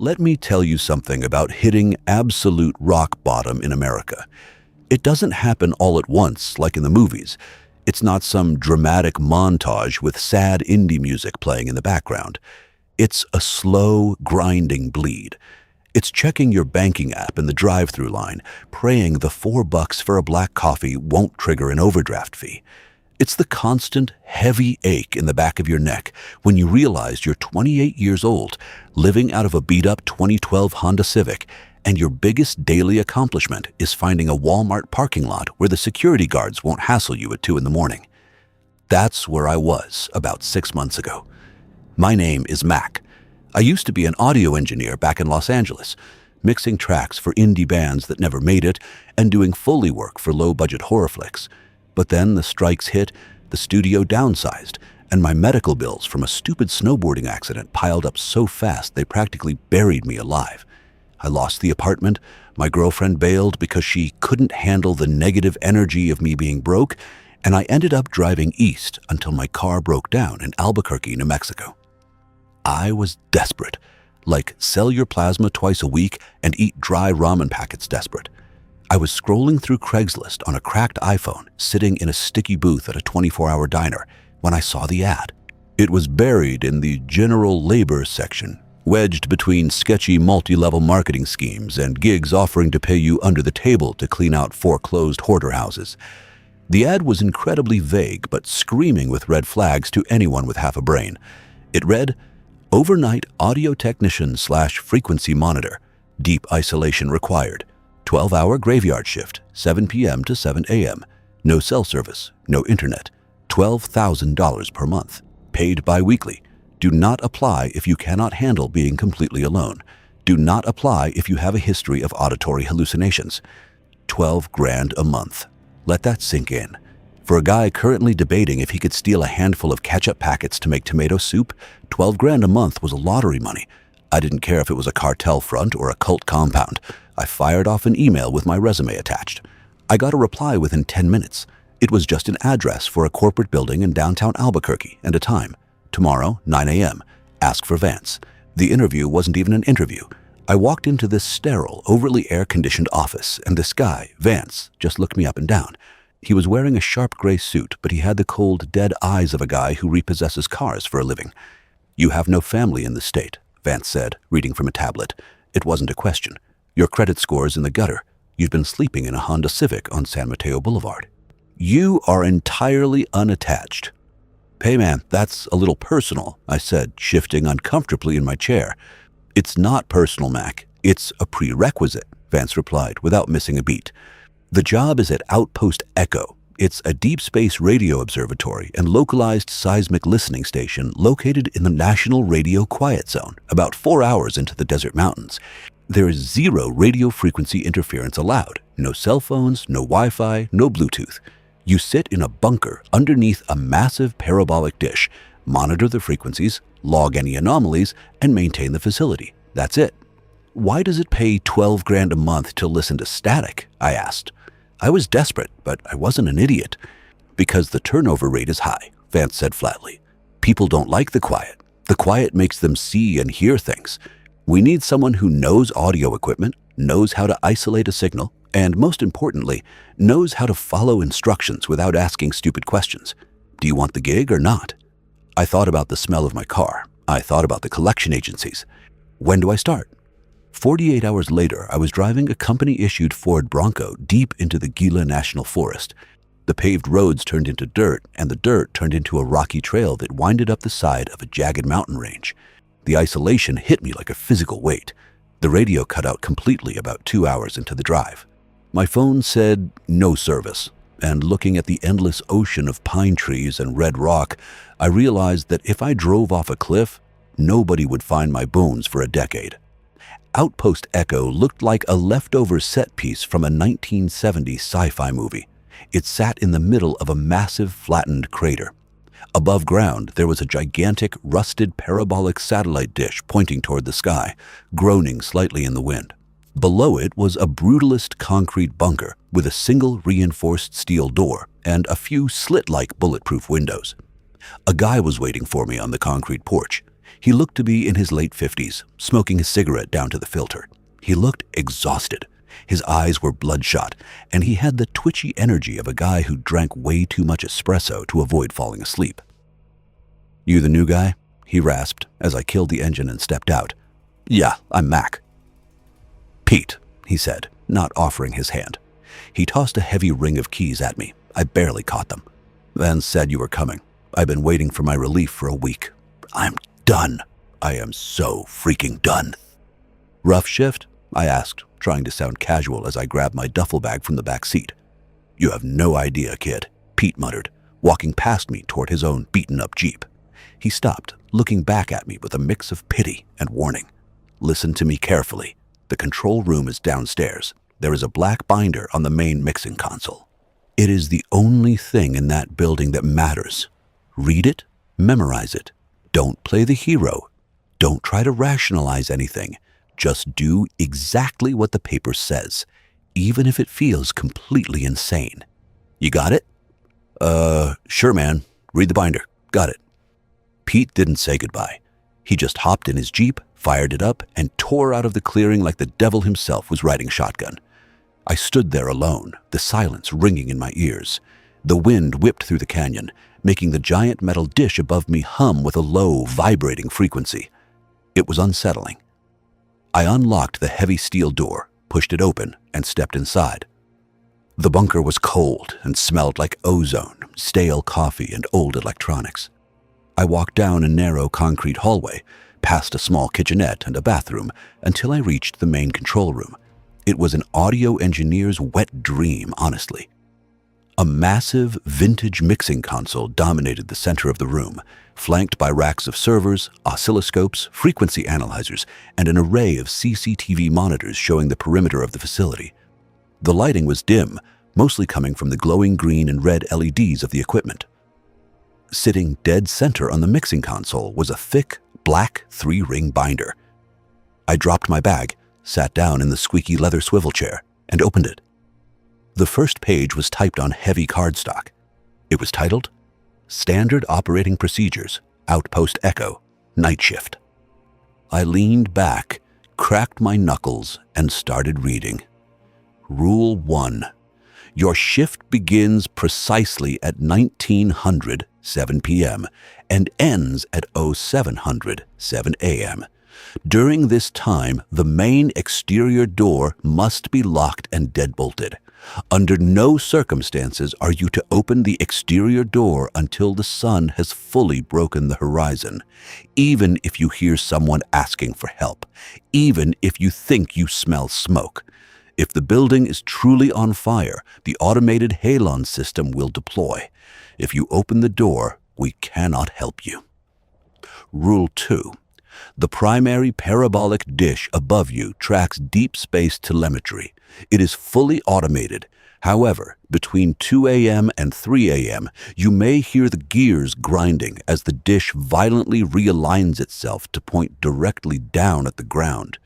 Let me tell you something about hitting absolute rock bottom in America. It doesn't happen all at once like in the movies. It's not some dramatic montage with sad indie music playing in the background. It's a slow, grinding bleed. It's checking your banking app in the drive-thru line, praying the $4 for a black coffee won't trigger an overdraft fee. It's the constant, heavy ache in the back of your neck when you realize you're 28 years old, living out of a beat-up 2012 Honda Civic, and your biggest daily accomplishment is finding a Walmart parking lot where the security guards won't hassle you at 2 in the morning. That's where I was about 6 months ago. My name is Mac. I used to be an audio engineer back in Los Angeles, mixing tracks for indie bands that never made it and doing Foley work for low-budget horror flicks. But then the strikes hit, the studio downsized, and my medical bills from a stupid snowboarding accident piled up so fast they practically buried me alive. I lost the apartment, my girlfriend bailed because she couldn't handle the negative energy of me being broke, and I ended up driving east until my car broke down in Albuquerque, New Mexico. I was desperate, like sell your plasma twice a week and eat dry ramen packets desperate. I was scrolling through Craigslist on a cracked iPhone, sitting in a sticky booth at a 24-hour diner, when I saw the ad. It was buried in the general labor section, wedged between sketchy multi-level marketing schemes and gigs offering to pay you under the table to clean out foreclosed hoarder houses. The ad was incredibly vague, but screaming with red flags to anyone with half a brain. It read, "Overnight audio technician/frequency monitor. Deep isolation required. 12-hour graveyard shift, 7 p.m. to 7 a.m. No cell service, no internet. $12,000 per month. Paid bi-weekly. Do not apply if you cannot handle being completely alone. Do not apply if you have a history of auditory hallucinations. 12 grand a month." Let that sink in. For a guy currently debating if he could steal a handful of ketchup packets to make tomato soup, 12 grand a month was lottery money. I didn't care if it was a cartel front or a cult compound. I fired off an email with my resume attached. I got a reply within 10 minutes. It was just an address for a corporate building in downtown Albuquerque and a time. Tomorrow, 9 a.m. Ask for Vance. The interview wasn't even an interview. I walked into this sterile, overly air-conditioned office, and this guy, Vance, just looked me up and down. He was wearing a sharp gray suit, but he had the cold, dead eyes of a guy who repossesses cars for a living. "You have no family in the state," Vance said, reading from a tablet. It wasn't a question. "Your credit score's in the gutter. You've been sleeping in a Honda Civic on San Mateo Boulevard. You are entirely unattached." "Hey man, that's a little personal," I said, shifting uncomfortably in my chair. "It's not personal, Mac. It's a prerequisite," Vance replied without missing a beat. "The job is at Outpost Echo. It's a deep space radio observatory and localized seismic listening station located in the National Radio Quiet Zone, about 4 hours into the desert mountains. There is 0 radio frequency interference allowed. No cell phones, no Wi-Fi, no Bluetooth. You sit in a bunker underneath a massive parabolic dish, monitor the frequencies, log any anomalies, and maintain the facility. That's it." "Why does it pay 12 grand a month to listen to static?" I asked. I was desperate, but I wasn't an idiot. "Because the turnover rate is high," Vance said flatly. "People don't like the quiet. The quiet makes them see and hear things. We need someone who knows audio equipment, knows how to isolate a signal, and most importantly, knows how to follow instructions without asking stupid questions. Do you want the gig or not?" I thought about the smell of my car. I thought about the collection agencies. When do I start? 48 hours later, I was driving a company-issued Ford Bronco deep into the Gila National Forest. The paved roads turned into dirt, and the dirt turned into a rocky trail that winded up the side of a jagged mountain range. The isolation hit me like a physical weight. The radio cut out completely about 2 hours into the drive. My phone said, "No service," and looking at the endless ocean of pine trees and red rock, I realized that if I drove off a cliff, nobody would find my bones for a decade. Outpost Echo looked like a leftover set piece from a 1970s sci-fi movie. It sat in the middle of a massive flattened crater. Above ground, there was a gigantic, rusted parabolic satellite dish pointing toward the sky, groaning slightly in the wind. Below it was a brutalist concrete bunker with a single reinforced steel door and a few slit-like bulletproof windows. A guy was waiting for me on the concrete porch. He looked to be in his late 50s, smoking his cigarette down to the filter. He looked exhausted. His eyes were bloodshot, and he had the twitchy energy of a guy who drank way too much espresso to avoid falling asleep. "You the new guy?" he rasped as I killed the engine and stepped out. "Yeah, I'm Mac." "Pete," he said, not offering his hand. He tossed a heavy ring of keys at me. I barely caught them. "Then said you were coming. I've been waiting for my relief for a week. I'm done. I am so freaking done." "Rough shift?" I asked, trying to sound casual as I grabbed my duffel bag from the back seat. "You have no idea, kid," Pete muttered, walking past me toward his own beaten-up Jeep. He stopped, looking back at me with a mix of pity and warning. "Listen to me carefully. The control room is downstairs. There is a black binder on the main mixing console. It is the only thing in that building that matters. Read it, memorize it. Don't play the hero. Don't try to rationalize anything. Just do exactly what the paper says, even if it feels completely insane. You got it?" Sure, man. Read the binder. Got it." Pete didn't say goodbye. He just hopped in his Jeep, fired it up, and tore out of the clearing like the devil himself was riding shotgun. I stood there alone, the silence ringing in my ears. The wind whipped through the canyon, making the giant metal dish above me hum with a low, vibrating frequency. It was unsettling. I unlocked the heavy steel door, pushed it open, and stepped inside. The bunker was cold and smelled like ozone, stale coffee, and old electronics. I walked down a narrow concrete hallway, past a small kitchenette and a bathroom, until I reached the main control room. It was an audio engineer's wet dream, honestly. A massive, vintage mixing console dominated the center of the room, flanked by racks of servers, oscilloscopes, frequency analyzers, and an array of CCTV monitors showing the perimeter of the facility. The lighting was dim, mostly coming from the glowing green and red LEDs of the equipment. Sitting dead center on the mixing console was a thick, black 3-ring binder. I dropped my bag, sat down in the squeaky leather swivel chair, and opened it. The first page was typed on heavy cardstock. It was titled, "Standard Operating Procedures, Outpost Echo, Night Shift." I leaned back, cracked my knuckles, and started reading. Rule 1. Your shift begins precisely at 1900, 7 p.m. and ends at 0700, 7 a.m. During this time, the main exterior door must be locked and deadbolted. Under no circumstances are you to open the exterior door until the sun has fully broken the horizon, even if you hear someone asking for help, even if you think you smell smoke. If the building is truly on fire, the automated halon system will deploy. If you open the door, we cannot help you. Rule 2. The primary parabolic dish above you tracks deep space telemetry. It is fully automated. However, between 2 a.m. and 3 a.m., you may hear the gears grinding as the dish violently realigns itself to point directly down at the ground.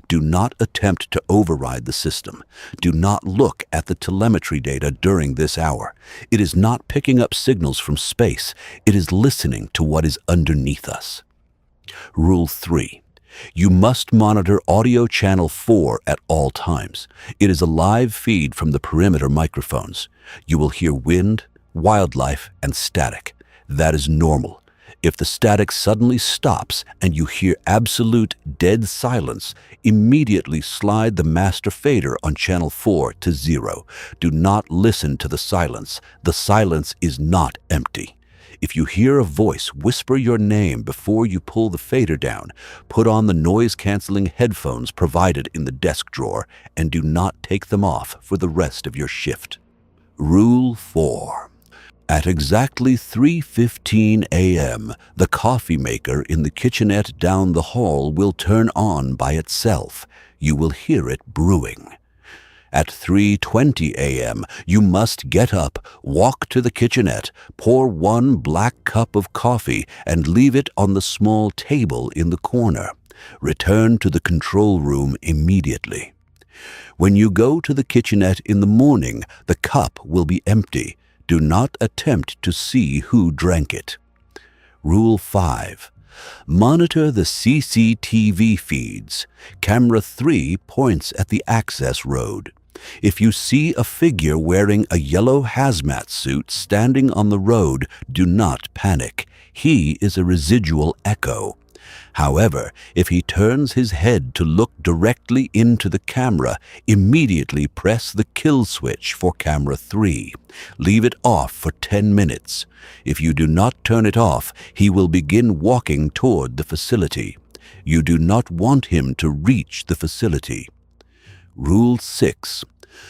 Do not attempt to override the system. Do not look at the telemetry data during this hour. It is not picking up signals from space. It is listening to what is underneath us. Rule 3. You must monitor audio channel 4 at all times. It is a live feed from the perimeter microphones. You will hear wind, wildlife, and static. That is normal. If the static suddenly stops and you hear absolute dead silence, immediately slide the master fader on channel 4 to 0. Do not listen to the silence. The silence is not empty. If you hear a voice whisper your name before you pull the fader down, put on the noise-canceling headphones provided in the desk drawer and do not take them off for the rest of your shift. Rule 4. At exactly 3:15 a.m., the coffee maker in the kitchenette down the hall will turn on by itself. You will hear it brewing. At 3:20 a.m., you must get up, walk to the kitchenette, pour 1 black cup of coffee, and leave it on the small table in the corner. Return to the control room immediately. When you go to the kitchenette in the morning, the cup will be empty. Do not attempt to see who drank it. Rule 5. Monitor the CCTV feeds. Camera 3 points at the access road. If you see a figure wearing a yellow hazmat suit standing on the road, do not panic. He is a residual echo. However, if he turns his head to look directly into the camera, immediately press the kill switch for camera 3. Leave it off for 10 minutes. If you do not turn it off, he will begin walking toward the facility. You do not want him to reach the facility. Rule 6.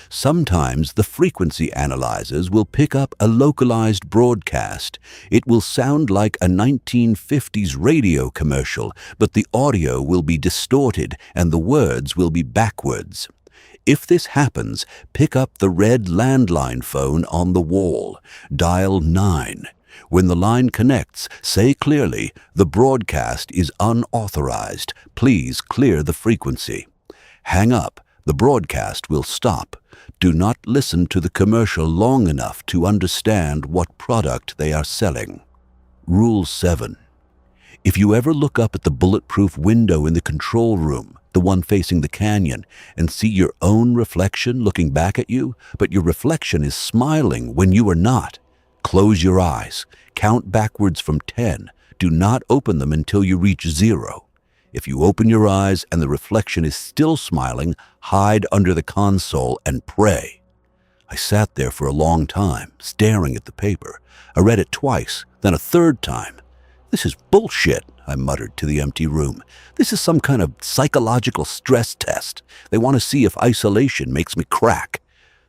Sometimes the frequency analyzers will pick up a localized broadcast. It will sound like a 1950s radio commercial, but the audio will be distorted and the words will be backwards. If this happens, pick up the red landline phone on the wall. Dial 9. When the line connects, say clearly, "The broadcast is unauthorized. Please clear the frequency." Hang up. The broadcast will stop. Do not listen to the commercial long enough to understand what product they are selling. Rule 7. If you ever look up at the bulletproof window in the control room, the one facing the canyon, and see your own reflection looking back at you, but your reflection is smiling when you are not, close your eyes. Count backwards from 10. Do not open them until you reach 0. If you open your eyes and the reflection is still smiling, hide under the console and pray. I sat there for a long time, staring at the paper. I read it twice, then a third time. "This is bullshit," I muttered to the empty room. "This is some kind of psychological stress test. They want to see if isolation makes me crack."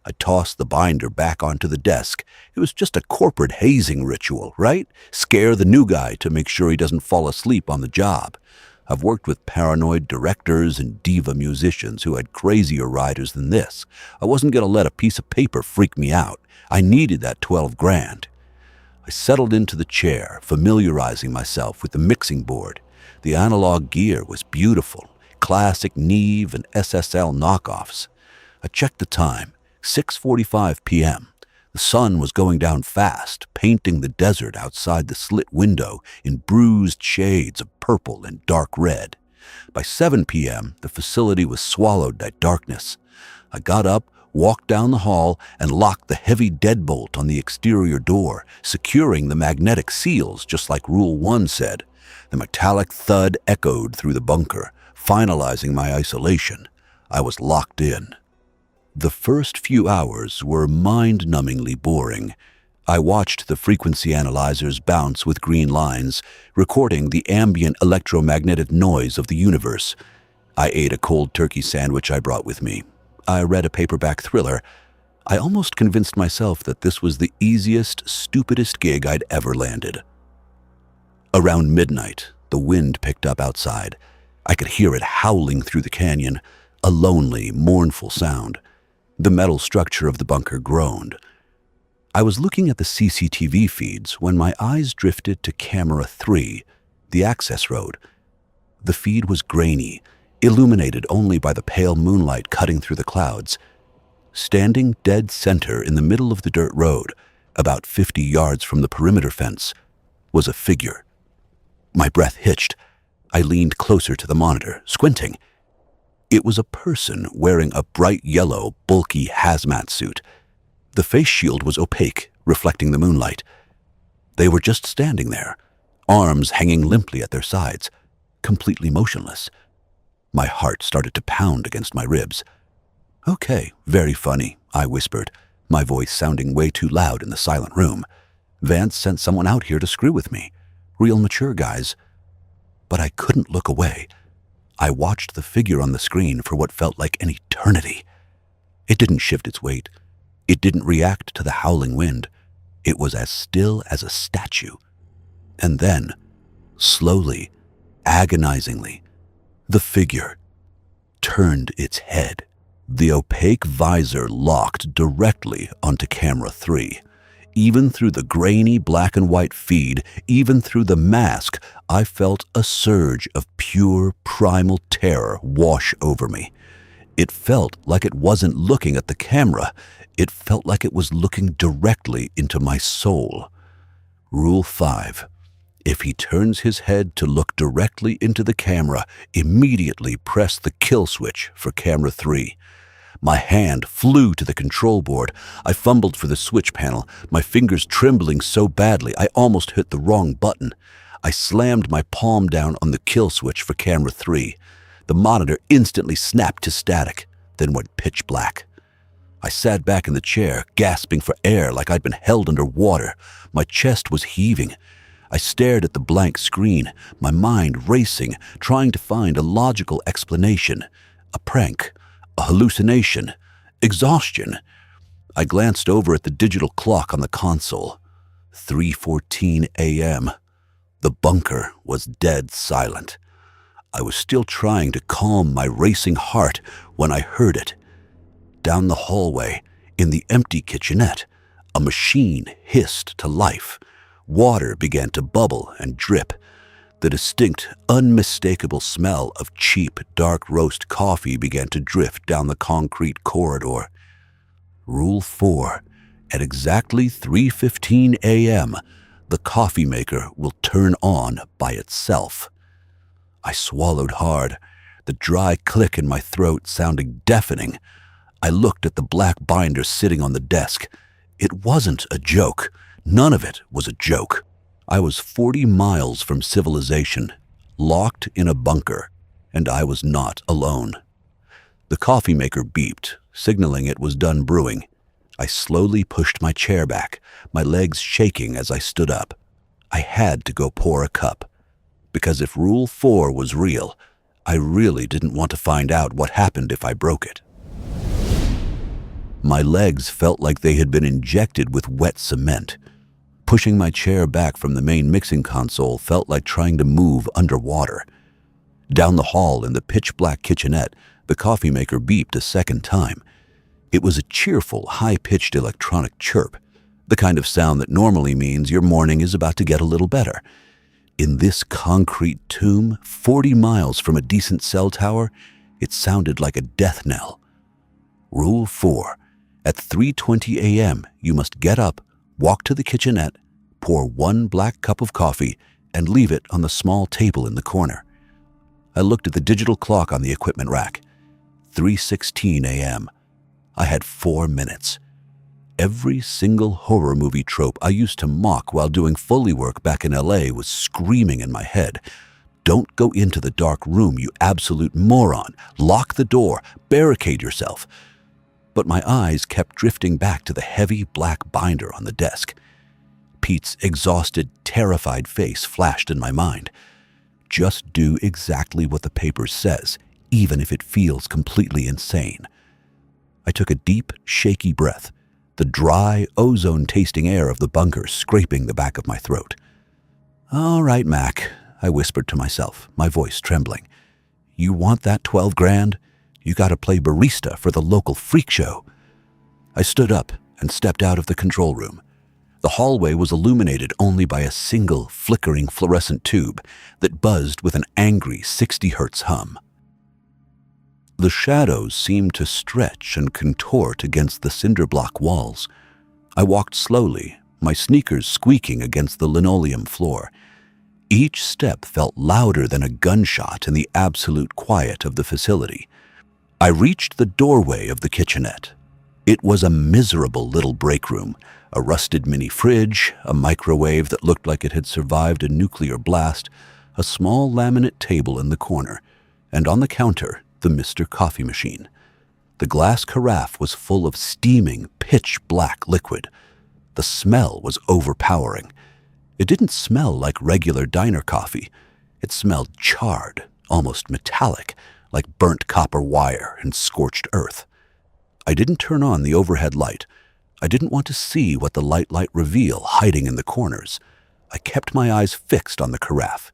I tossed the binder back onto the desk. It was just a corporate hazing ritual, right? Scare the new guy to make sure he doesn't fall asleep on the job. I've worked with paranoid directors and diva musicians who had crazier riders than this. I wasn't going to let a piece of paper freak me out. I needed that 12 grand. I settled into the chair, familiarizing myself with the mixing board. The analog gear was beautiful, classic Neve and SSL knockoffs. I checked the time, 6:45 p.m. The sun was going down fast, painting the desert outside the slit window in bruised shades of purple and dark red. By 7 p.m., the facility was swallowed by darkness. I got up, walked down the hall, and locked the heavy deadbolt on the exterior door, securing the magnetic seals just like Rule 1 said. The metallic thud echoed through the bunker, finalizing my isolation. I was locked in. The first few hours were mind-numbingly boring. I watched the frequency analyzers bounce with green lines, recording the ambient electromagnetic noise of the universe. I ate a cold turkey sandwich I brought with me. I read a paperback thriller. I almost convinced myself that this was the easiest, stupidest gig I'd ever landed. Around midnight, the wind picked up outside. I could hear it howling through the canyon, a lonely, mournful sound. The metal structure of the bunker groaned. I was looking at the CCTV feeds when my eyes drifted to camera 3, the access road. The feed was grainy, illuminated only by the pale moonlight cutting through the clouds. Standing dead center in the middle of the dirt road, about 50 yards from the perimeter fence, was a figure. My breath hitched. I leaned closer to the monitor, squinting. It was a person wearing a bright yellow, bulky hazmat suit. The face shield was opaque, reflecting the moonlight. They were just standing there, arms hanging limply at their sides, completely motionless. My heart started to pound against my ribs. "Okay, very funny," I whispered, my voice sounding way too loud in the silent room. "Vance sent someone out here to screw with me. Real mature guys." But I couldn't look away. I watched the figure on the screen for what felt like an eternity. It didn't shift its weight. It didn't react to the howling wind. It was as still as a statue. And then, slowly, agonizingly, the figure turned its head. The opaque visor locked directly onto camera 3. Even through the grainy black and white feed, even through the mask, I felt a surge of pure, primal terror wash over me. It felt like it wasn't looking at the camera. It felt like it was looking directly into my soul. Rule 5. If he turns his head to look directly into the camera, immediately press the kill switch for camera 3. My hand flew to the control board. I fumbled for the switch panel, my fingers trembling so badly I almost hit the wrong button. I slammed my palm down on the kill switch for camera 3. The monitor instantly snapped to static, then went pitch black. I sat back in the chair, gasping for air like I'd been held under water. My chest was heaving. I stared at the blank screen, my mind racing, trying to find a logical explanation. A prank, a hallucination, exhaustion. I glanced over at the digital clock on the console. 3:14 a.m. The bunker was dead silent. I was still trying to calm my racing heart when I heard it. Down the hallway, in the empty kitchenette, a machine hissed to life. Water began to bubble and drip. The distinct, unmistakable smell of cheap, dark roast coffee began to drift down the concrete corridor. Rule 4. At exactly 3:15 a.m., the coffee maker will turn on by itself. I swallowed hard, the dry click in my throat sounding deafening. I looked at the black binder sitting on the desk. It wasn't a joke. None of it was a joke. I was 40 miles from civilization, locked in a bunker, and I was not alone. The coffee maker beeped, signaling it was done brewing. I slowly pushed my chair back, my legs shaking as I stood up. I had to go pour a cup, because if Rule 4 was real, I really didn't want to find out what happened if I broke it. My legs felt like they had been injected with wet cement. Pushing my chair back from the main mixing console felt like trying to move underwater. Down the hall in the pitch-black kitchenette, the coffee maker beeped a second time. It was a cheerful, high-pitched electronic chirp, the kind of sound that normally means your morning is about to get a little better. In this concrete tomb, 40 miles from a decent cell tower, it sounded like a death knell. Rule 4. At 3:20 a.m., you must get up, walk to the kitchenette, pour 1 black cup of coffee, and leave it on the small table in the corner. I looked at the digital clock on the equipment rack. 3:16 a.m. I had 4 minutes. Every single horror movie trope I used to mock while doing Foley work back in LA was screaming in my head. Don't go into the dark room, you absolute moron. Lock the door, barricade yourself. But my eyes kept drifting back to the heavy black binder on the desk. Pete's exhausted, terrified face flashed in my mind. Just do exactly what the paper says, even if it feels completely insane. I took a deep, shaky breath, the dry, ozone-tasting air of the bunker scraping the back of my throat. "All right, Mac," I whispered to myself, my voice trembling. "You want that 12 grand? You gotta play barista for the local freak show." I stood up and stepped out of the control room. The hallway was illuminated only by a single flickering fluorescent tube that buzzed with an angry 60 hertz hum. The shadows seemed to stretch and contort against the cinder block walls. I walked slowly, my sneakers squeaking against the linoleum floor. Each step felt louder than a gunshot in the absolute quiet of the facility. I reached the doorway of the kitchenette. It was a miserable little break room, a rusted mini fridge, a microwave that looked like it had survived a nuclear blast, a small laminate table in the corner, and on the counter, the Mr. Coffee machine. The glass carafe was full of steaming, pitch-black liquid. The smell was overpowering. It didn't smell like regular diner coffee. It smelled charred, almost metallic, like burnt copper wire and scorched earth. I didn't turn on the overhead light. I didn't want to see what the light might reveal hiding in the corners. I kept my eyes fixed on the carafe.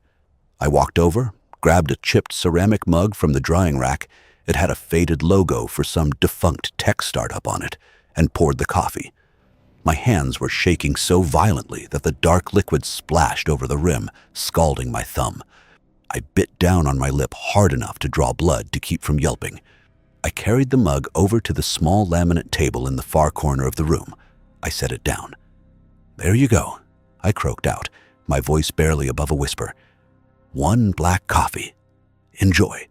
I walked over, grabbed a chipped ceramic mug from the drying rack. It had a faded logo for some defunct tech startup on it, and poured the coffee. My hands were shaking so violently that the dark liquid splashed over the rim, scalding my thumb. I bit down on my lip hard enough to draw blood to keep from yelping. I carried the mug over to the small laminate table in the far corner of the room. I set it down. "There you go," I croaked out. my voice barely above a whisper. 1 black coffee. Enjoy.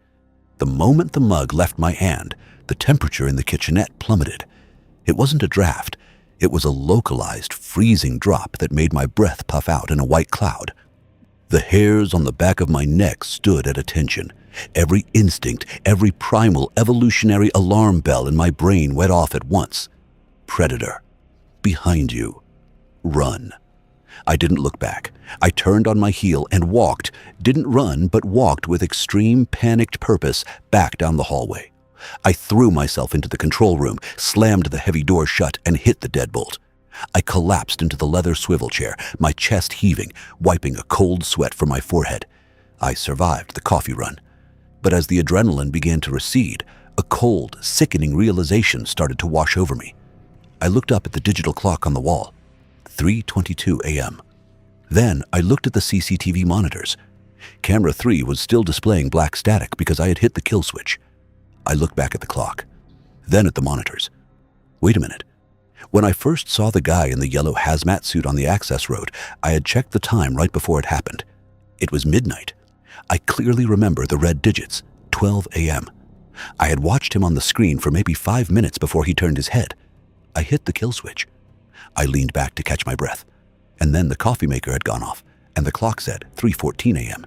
The moment the mug left my hand, the temperature in the kitchenette plummeted. It wasn't a draft. It was a localized, freezing drop that made my breath puff out in a white cloud. The hairs on the back of my neck stood at attention. Every instinct, every primal evolutionary alarm bell in my brain went off at once. Predator. Behind you. Run. I didn't look back. I turned on my heel and walked, didn't run, but walked with extreme panicked purpose back down the hallway. I threw myself into the control room, slammed the heavy door shut, and hit the deadbolt. I collapsed into the leather swivel chair, my chest heaving, wiping a cold sweat from my forehead. I survived the coffee run. But as the adrenaline began to recede, a cold, sickening realization started to wash over me. I looked up at the digital clock on the wall. 3:22 a.m. Then I looked at the CCTV monitors. Camera 3 was still displaying black static because I had hit the kill switch. I looked back at the clock, then at the monitors. Wait a minute. When I first saw the guy in the yellow hazmat suit on the access road, I had checked the time right before it happened. It was midnight. I clearly remember the red digits, 12 a.m. I had watched him on the screen for maybe 5 minutes before he turned his head. I hit the kill switch. I leaned back to catch my breath, and then the coffee maker had gone off, and the clock said 3:14 a.m.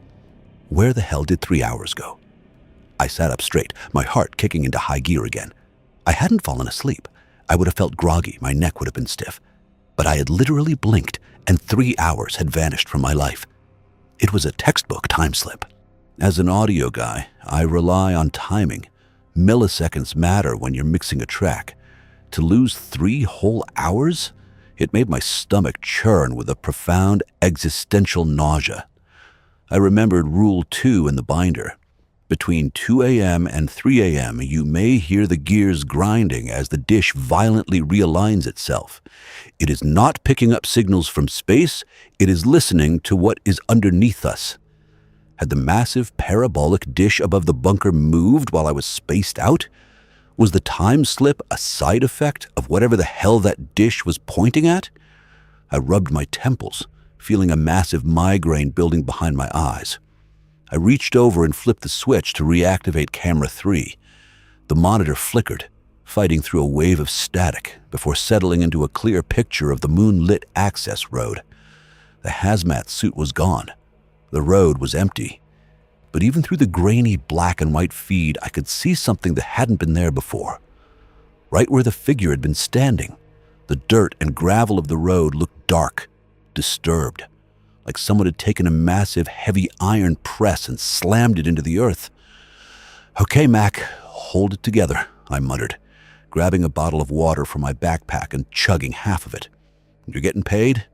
Where the hell did 3 hours go? I sat up straight, my heart kicking into high gear again. I hadn't fallen asleep. I would have felt groggy, my neck would have been stiff. But I had literally blinked, and 3 hours had vanished from my life. It was a textbook time slip. As an audio guy, I rely on timing. Milliseconds matter when you're mixing a track. To lose 3 whole hours? It made my stomach churn with a profound existential nausea. I remembered Rule 2 in the binder. Between 2 a.m. and 3 a.m., you may hear the gears grinding as the dish violently realigns itself. It is not picking up signals from space, it is listening to what is underneath us. Had the massive parabolic dish above the bunker moved while I was spaced out? Was the time slip a side effect of whatever the hell that dish was pointing at? I rubbed my temples, feeling a massive migraine building behind my eyes. I reached over and flipped the switch to reactivate camera 3. The monitor flickered, fighting through a wave of static before settling into a clear picture of the moonlit access road. The hazmat suit was gone. The road was empty. But even through the grainy black and white feed, I could see something that hadn't been there before. Right where the figure had been standing, the dirt and gravel of the road looked dark, disturbed, like someone had taken a massive, heavy iron press and slammed it into the earth. "Okay, Mac, hold it together," I muttered, grabbing a bottle of water from my backpack and chugging half of it. "You're getting paid?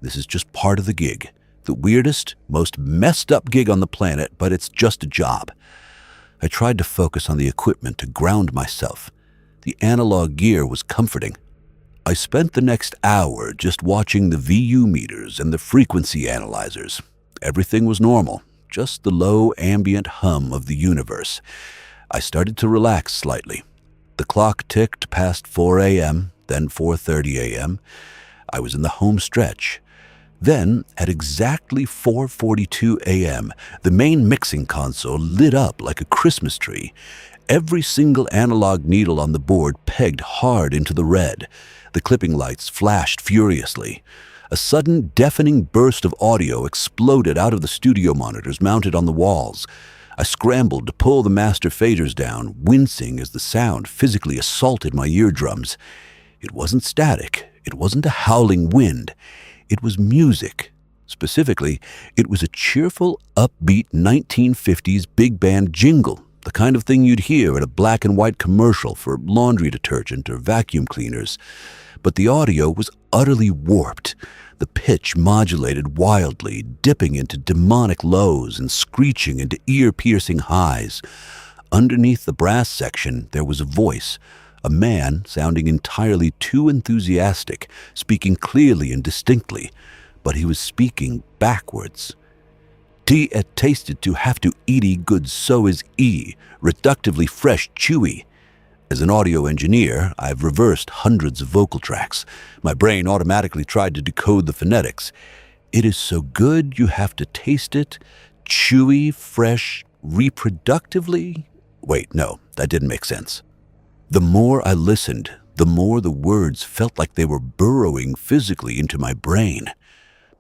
This is just part of the gig. The weirdest, most messed up gig on the planet, but it's just a job." I tried to focus on the equipment to ground myself. The analog gear was comforting. I spent the next hour just watching the VU meters and the frequency analyzers. Everything was normal, just the low ambient hum of the universe. I started to relax slightly. The clock ticked past 4 a.m., then 4:30 a.m. I was in the home stretch. Then, at exactly 4:42 a.m., the main mixing console lit up like a Christmas tree. Every single analog needle on the board pegged hard into the red. The clipping lights flashed furiously. A sudden, deafening burst of audio exploded out of the studio monitors mounted on the walls. I scrambled to pull the master faders down, wincing as the sound physically assaulted my eardrums. It wasn't static. It wasn't a howling wind. It was music. Specifically, it was a cheerful, upbeat 1950s big band jingle, the kind of thing you'd hear at a black and white commercial for laundry detergent or vacuum cleaners. But the audio was utterly warped. The pitch modulated wildly, dipping into demonic lows and screeching into ear-piercing highs. Underneath the brass section, there was a voice, a man sounding entirely too enthusiastic, speaking clearly and distinctly, but he was speaking backwards. "Tea et tasted to have to eaty good so is e, reductively fresh chewy." As an audio engineer, I've reversed hundreds of vocal tracks. My brain automatically tried to decode the phonetics. It is so good you have to taste it. Chewy, fresh, reproductively. Wait, no, that didn't make sense. The more I listened, the more the words felt like they were burrowing physically into my brain.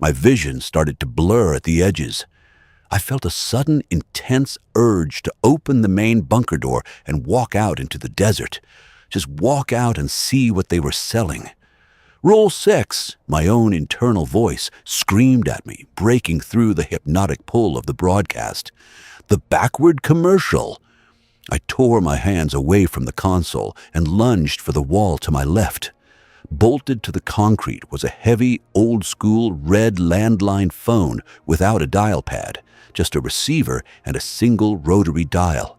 My vision started to blur at the edges. I felt a sudden, intense urge to open the main bunker door and walk out into the desert. Just walk out and see what they were selling. "Rule 6, my own internal voice screamed at me, breaking through the hypnotic pull of the broadcast. The backward commercial. I tore my hands away from the console and lunged for the wall to my left. Bolted to the concrete was a heavy, old-school red landline phone without a dial pad, just a receiver and a single rotary dial.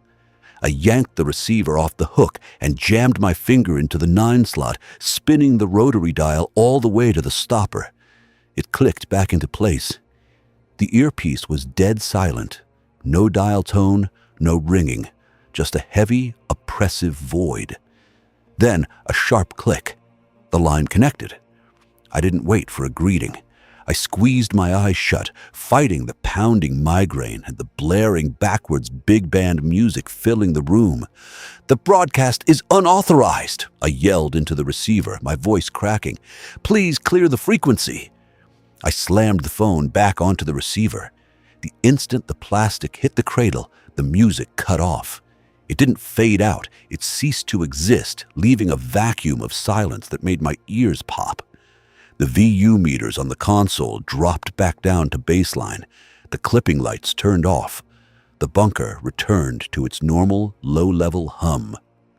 I yanked the receiver off the hook and jammed my finger into the 9 slot, spinning the rotary dial all the way to the stopper. It clicked back into place. The earpiece was dead silent. No dial tone, no ringing, just a heavy, oppressive void. Then a sharp click. The line connected. I didn't wait for a greeting. I squeezed my eyes shut, fighting the pounding migraine and the blaring backwards big band music filling the room. "The broadcast is unauthorized," I yelled into the receiver, my voice cracking. "Please clear the frequency." I slammed the phone back onto the receiver. The instant the plastic hit the cradle, the music cut off. It didn't fade out, it ceased to exist, leaving a vacuum of silence that made my ears pop. The VU meters on the console dropped back down to baseline. The clipping lights turned off. The bunker returned to its normal, low-level hum.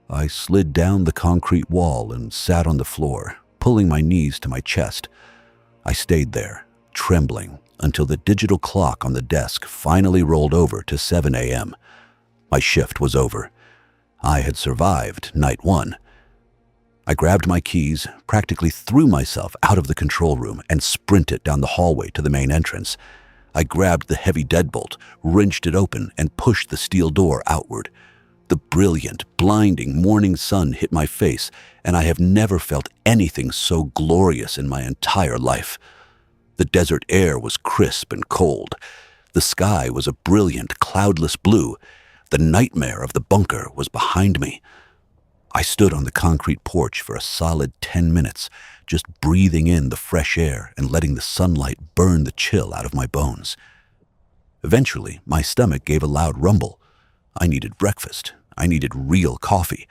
I slid down the concrete wall and sat on the floor, pulling my knees to my chest. I stayed there, trembling, until the digital clock on the desk finally rolled over to 7 a.m. My shift was over. I had survived night 1. I grabbed my keys, practically threw myself out of the control room, and sprinted down the hallway to the main entrance. I grabbed the heavy deadbolt, wrenched it open, and pushed the steel door outward. The brilliant, blinding morning sun hit my face, and I have never felt anything so glorious in my entire life. The desert air was crisp and cold. The sky was a brilliant, cloudless blue. The nightmare of the bunker was behind me. I stood on the concrete porch for a solid 10 minutes, just breathing in the fresh air and letting the sunlight burn the chill out of my bones. Eventually, my stomach gave a loud rumble. I needed breakfast. I needed real coffee.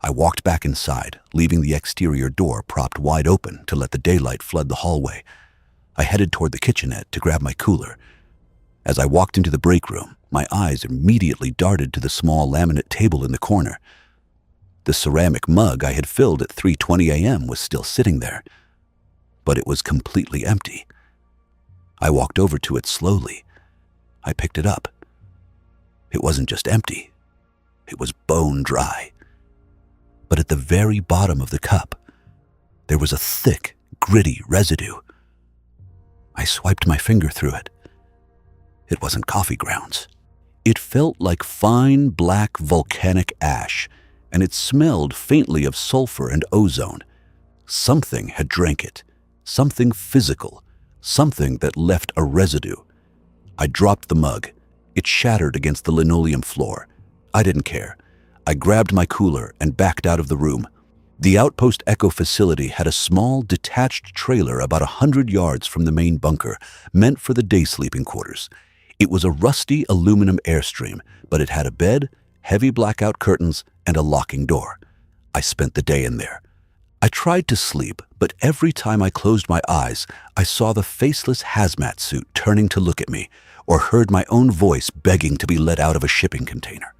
I walked back inside, leaving the exterior door propped wide open to let the daylight flood the hallway. I headed toward the kitchenette to grab my cooler. As I walked into the break room, my eyes immediately darted to the small laminate table in the corner. The ceramic mug I had filled at 3:20 a.m. was still sitting there, but it was completely empty. I walked over to it slowly. I picked it up. It wasn't just empty. It was bone dry. But at the very bottom of the cup, there was a thick, gritty residue. I swiped my finger through it. It wasn't coffee grounds. It felt like fine, black volcanic ash, and it smelled faintly of sulfur and ozone. Something had drank it, something physical, something that left a residue. I dropped the mug. It shattered against the linoleum floor. I didn't care. I grabbed my cooler and backed out of the room. The Outpost Echo facility had a small, detached trailer about 100 yards from the main bunker, meant for the day sleeping quarters. It was a rusty aluminum Airstream, but it had a bed, heavy blackout curtains, and a locking door. I spent the day in there. I tried to sleep, but every time I closed my eyes, I saw the faceless hazmat suit turning to look at me, or heard my own voice begging to be let out of a shipping container.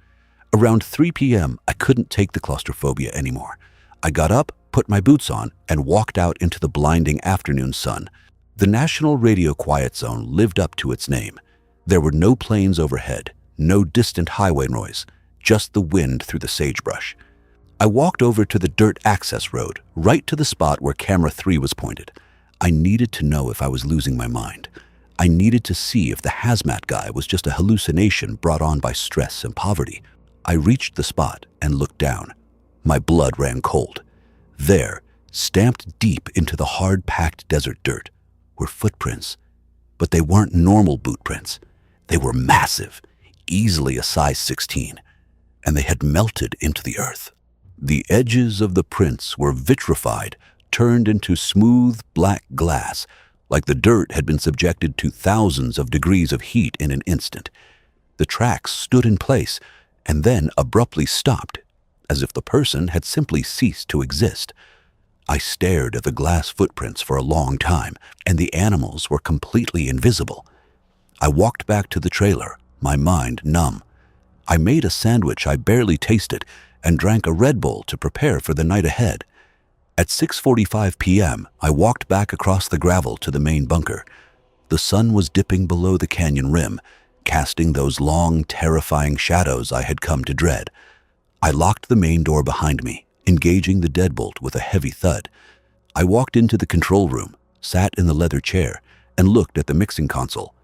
Around 3 p.m., I couldn't take the claustrophobia anymore. I got up, put my boots on, and walked out into the blinding afternoon sun. The National Radio Quiet Zone lived up to its name. There were no planes overhead, no distant highway noise, just the wind through the sagebrush. I walked over to the dirt access road, right to the spot where camera 3 was pointed. I needed to know if I was losing my mind. I needed to see if the hazmat guy was just a hallucination brought on by stress and poverty. I reached the spot and looked down. My blood ran cold. There, stamped deep into the hard-packed desert dirt, were footprints. But they weren't normal boot prints. They were massive, easily a size 16, and they had melted into the earth. The edges of the prints were vitrified, turned into smooth black glass, like the dirt had been subjected to thousands of degrees of heat in an instant. The tracks stood in place and then abruptly stopped, as if the person had simply ceased to exist. I stared at the glass footprints for a long time, and the animals were completely invisible. I walked back to the trailer, my mind numb. I made a sandwich I barely tasted and drank a Red Bull to prepare for the night ahead. At 6:45 p.m., I walked back across the gravel to the main bunker. The sun was dipping below the canyon rim, casting those long, terrifying shadows I had come to dread. I locked the main door behind me, engaging the deadbolt with a heavy thud. I walked into the control room, sat in the leather chair, and looked at the mixing console.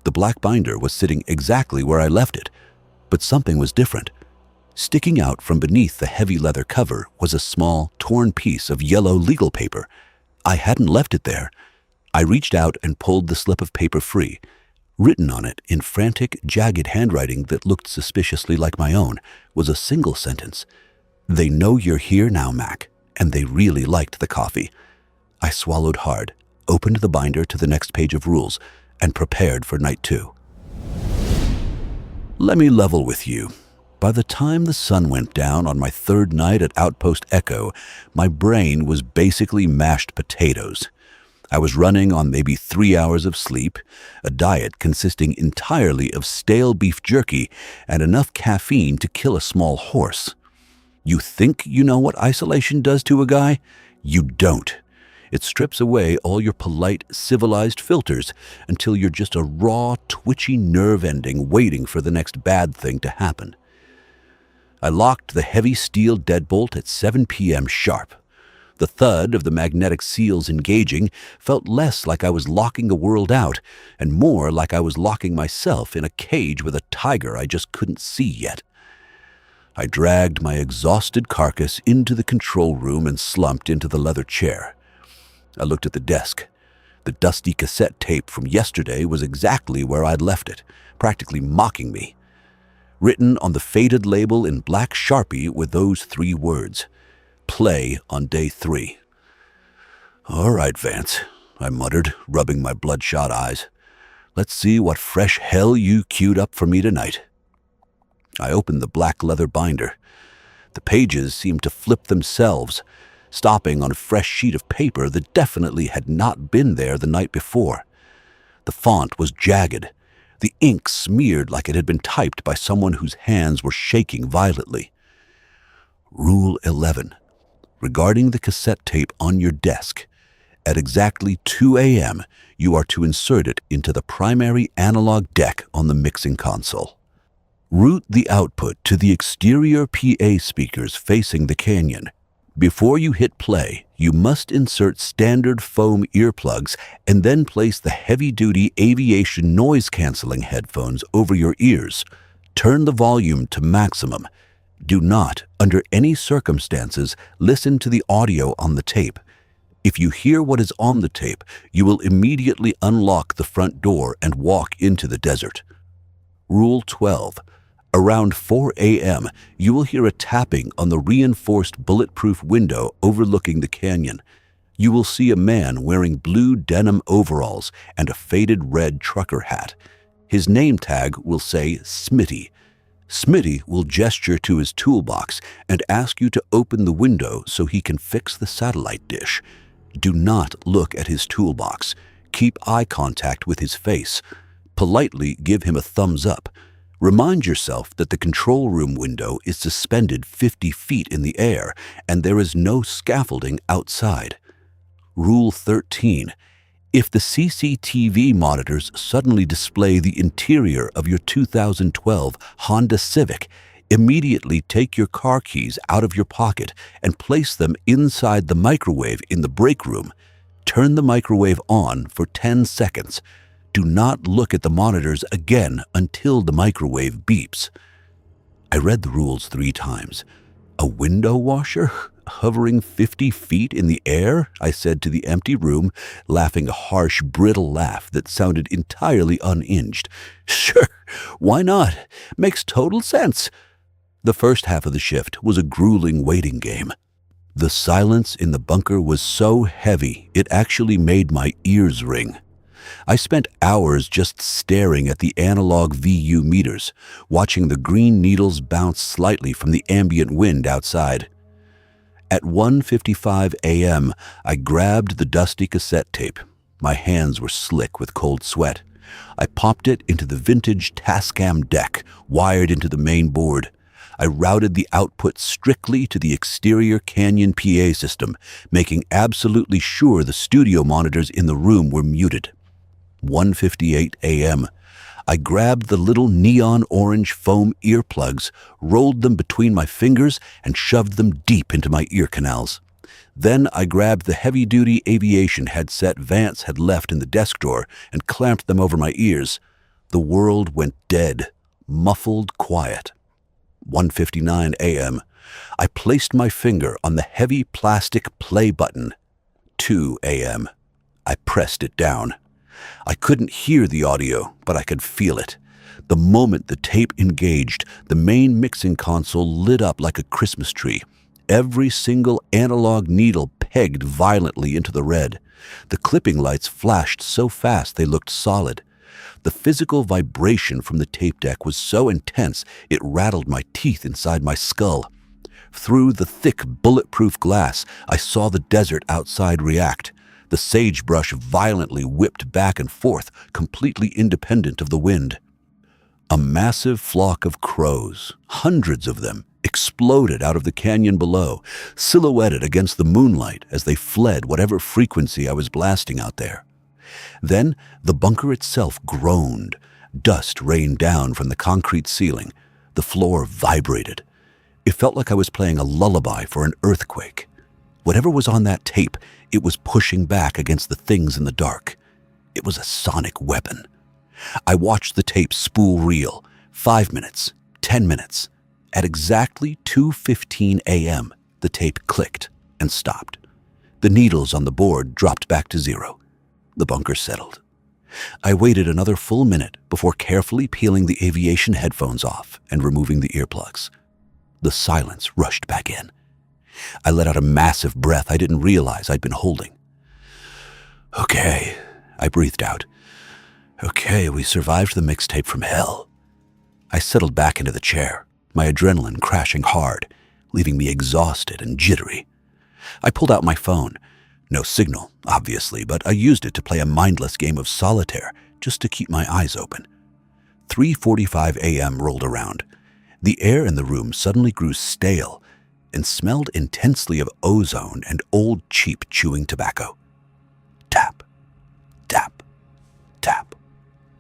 The black binder was sitting exactly where I left it, but something was different. Sticking out from beneath the heavy leather cover was a small, torn piece of yellow legal paper. I hadn't left it there. I reached out and pulled the slip of paper free. Written on it, in frantic, jagged handwriting that looked suspiciously like my own, was a single sentence. "They know you're here now, Mac, and they really liked the coffee." I swallowed hard, opened the binder to the next page of rules, and prepared for night 2. Let me level with you. By the time the sun went down on my 3rd night at Outpost Echo, my brain was basically mashed potatoes. I was running on maybe 3 hours of sleep, a diet consisting entirely of stale beef jerky and enough caffeine to kill a small horse. You think you know what isolation does to a guy? You don't. It strips away all your polite, civilized filters until you're just a raw, twitchy nerve ending waiting for the next bad thing to happen. I locked the heavy steel deadbolt at 7 p.m. sharp. The thud of the magnetic seals engaging felt less like I was locking the world out and more like I was locking myself in a cage with a tiger I just couldn't see yet. I dragged my exhausted carcass into the control room and slumped into the leather chair. I looked at the desk. The dusty cassette tape from yesterday was exactly where I'd left it, practically mocking me. Written on the faded label in black Sharpie were those 3 words: "Play on day 3. "All right, Vance," I muttered, rubbing my bloodshot eyes. "Let's see what fresh hell you queued up for me tonight." I opened the black leather binder. The pages seemed to flip themselves, stopping on a fresh sheet of paper that definitely had not been there the night before. The font was jagged, the ink smeared like it had been typed by someone whose hands were shaking violently. Rule 11. Regarding the cassette tape on your desk, at exactly 2 a.m., you are to insert it into the primary analog deck on the mixing console. Route the output to the exterior PA speakers facing the canyon. Before you hit play, you must insert standard foam earplugs and then place the heavy-duty aviation noise-canceling headphones over your ears. Turn the volume to maximum. Do not, under any circumstances, listen to the audio on the tape. If you hear what is on the tape, you will immediately unlock the front door and walk into the desert. Rule 12. Around 4 a.m., you will hear a tapping on the reinforced bulletproof window overlooking the canyon. You will see a man wearing blue denim overalls and a faded red trucker hat. His name tag will say Smitty. Smitty will gesture to his toolbox and ask you to open the window so he can fix the satellite dish. Do not look at his toolbox. Keep eye contact with his face. Politely give him a thumbs up. Remind yourself that the control room window is suspended 50 feet in the air and there is no scaffolding outside. Rule 13. If the CCTV monitors suddenly display the interior of your 2012 Honda Civic, immediately take your car keys out of your pocket and place them inside the microwave in the break room. Turn the microwave on for 10 seconds. Do not look at the monitors again until the microwave beeps. I read the rules 3 times. A window washer? Hovering 50 feet in the air, I said to the empty room, laughing a harsh, brittle laugh that sounded entirely unhinged. Sure, why not? Makes total sense. The first half of the shift was a grueling waiting game. The silence in the bunker was so heavy, it actually made my ears ring. I spent hours just staring at the analog VU meters, watching the green needles bounce slightly from the ambient wind outside. At 1:55 a.m., I grabbed the dusty cassette tape. My hands were slick with cold sweat. I popped it into the vintage Tascam deck, wired into the main board. I routed the output strictly to the exterior Canyon PA system, making absolutely sure the studio monitors in the room were muted. 1:58 a.m. I grabbed the little neon orange foam earplugs, rolled them between my fingers, and shoved them deep into my ear canals. Then I grabbed the heavy-duty aviation headset Vance had left in the desk drawer and clamped them over my ears. The world went dead, muffled quiet. 1:59 a.m. I placed my finger on the heavy plastic play button. 2 a.m. I pressed it down. I couldn't hear the audio, but I could feel it. The moment the tape engaged, the main mixing console lit up like a Christmas tree. Every single analog needle pegged violently into the red. The clipping lights flashed so fast they looked solid. The physical vibration from the tape deck was so intense it rattled my teeth inside my skull. Through the thick, bulletproof glass, I saw the desert outside react. The sagebrush violently whipped back and forth, completely independent of the wind. A massive flock of crows, hundreds of them, exploded out of the canyon below, silhouetted against the moonlight as they fled whatever frequency I was blasting out there. Then the bunker itself groaned. Dust rained down from the concrete ceiling. The floor vibrated. It felt like I was playing a lullaby for an earthquake. Whatever was on that tape, it was pushing back against the things in the dark. It was a sonic weapon. I watched the tape spool reel. 5 minutes, 10 minutes. At exactly 2:15 a.m., the tape clicked and stopped. The needles on the board dropped back to zero. The bunker settled. I waited another full minute before carefully peeling the aviation headphones off and removing the earplugs. The silence rushed back in. I let out a massive breath I didn't realize I'd been holding. Okay, I breathed out. Okay, we survived the mixtape from hell. I settled back into the chair, my adrenaline crashing hard, leaving me exhausted and jittery. I pulled out my phone. No signal, obviously, but I used it to play a mindless game of solitaire just to keep my eyes open. 3:45 a.m. rolled around. The air in the room suddenly grew stale and smelled intensely of ozone and old cheap chewing tobacco. Tap, tap, tap.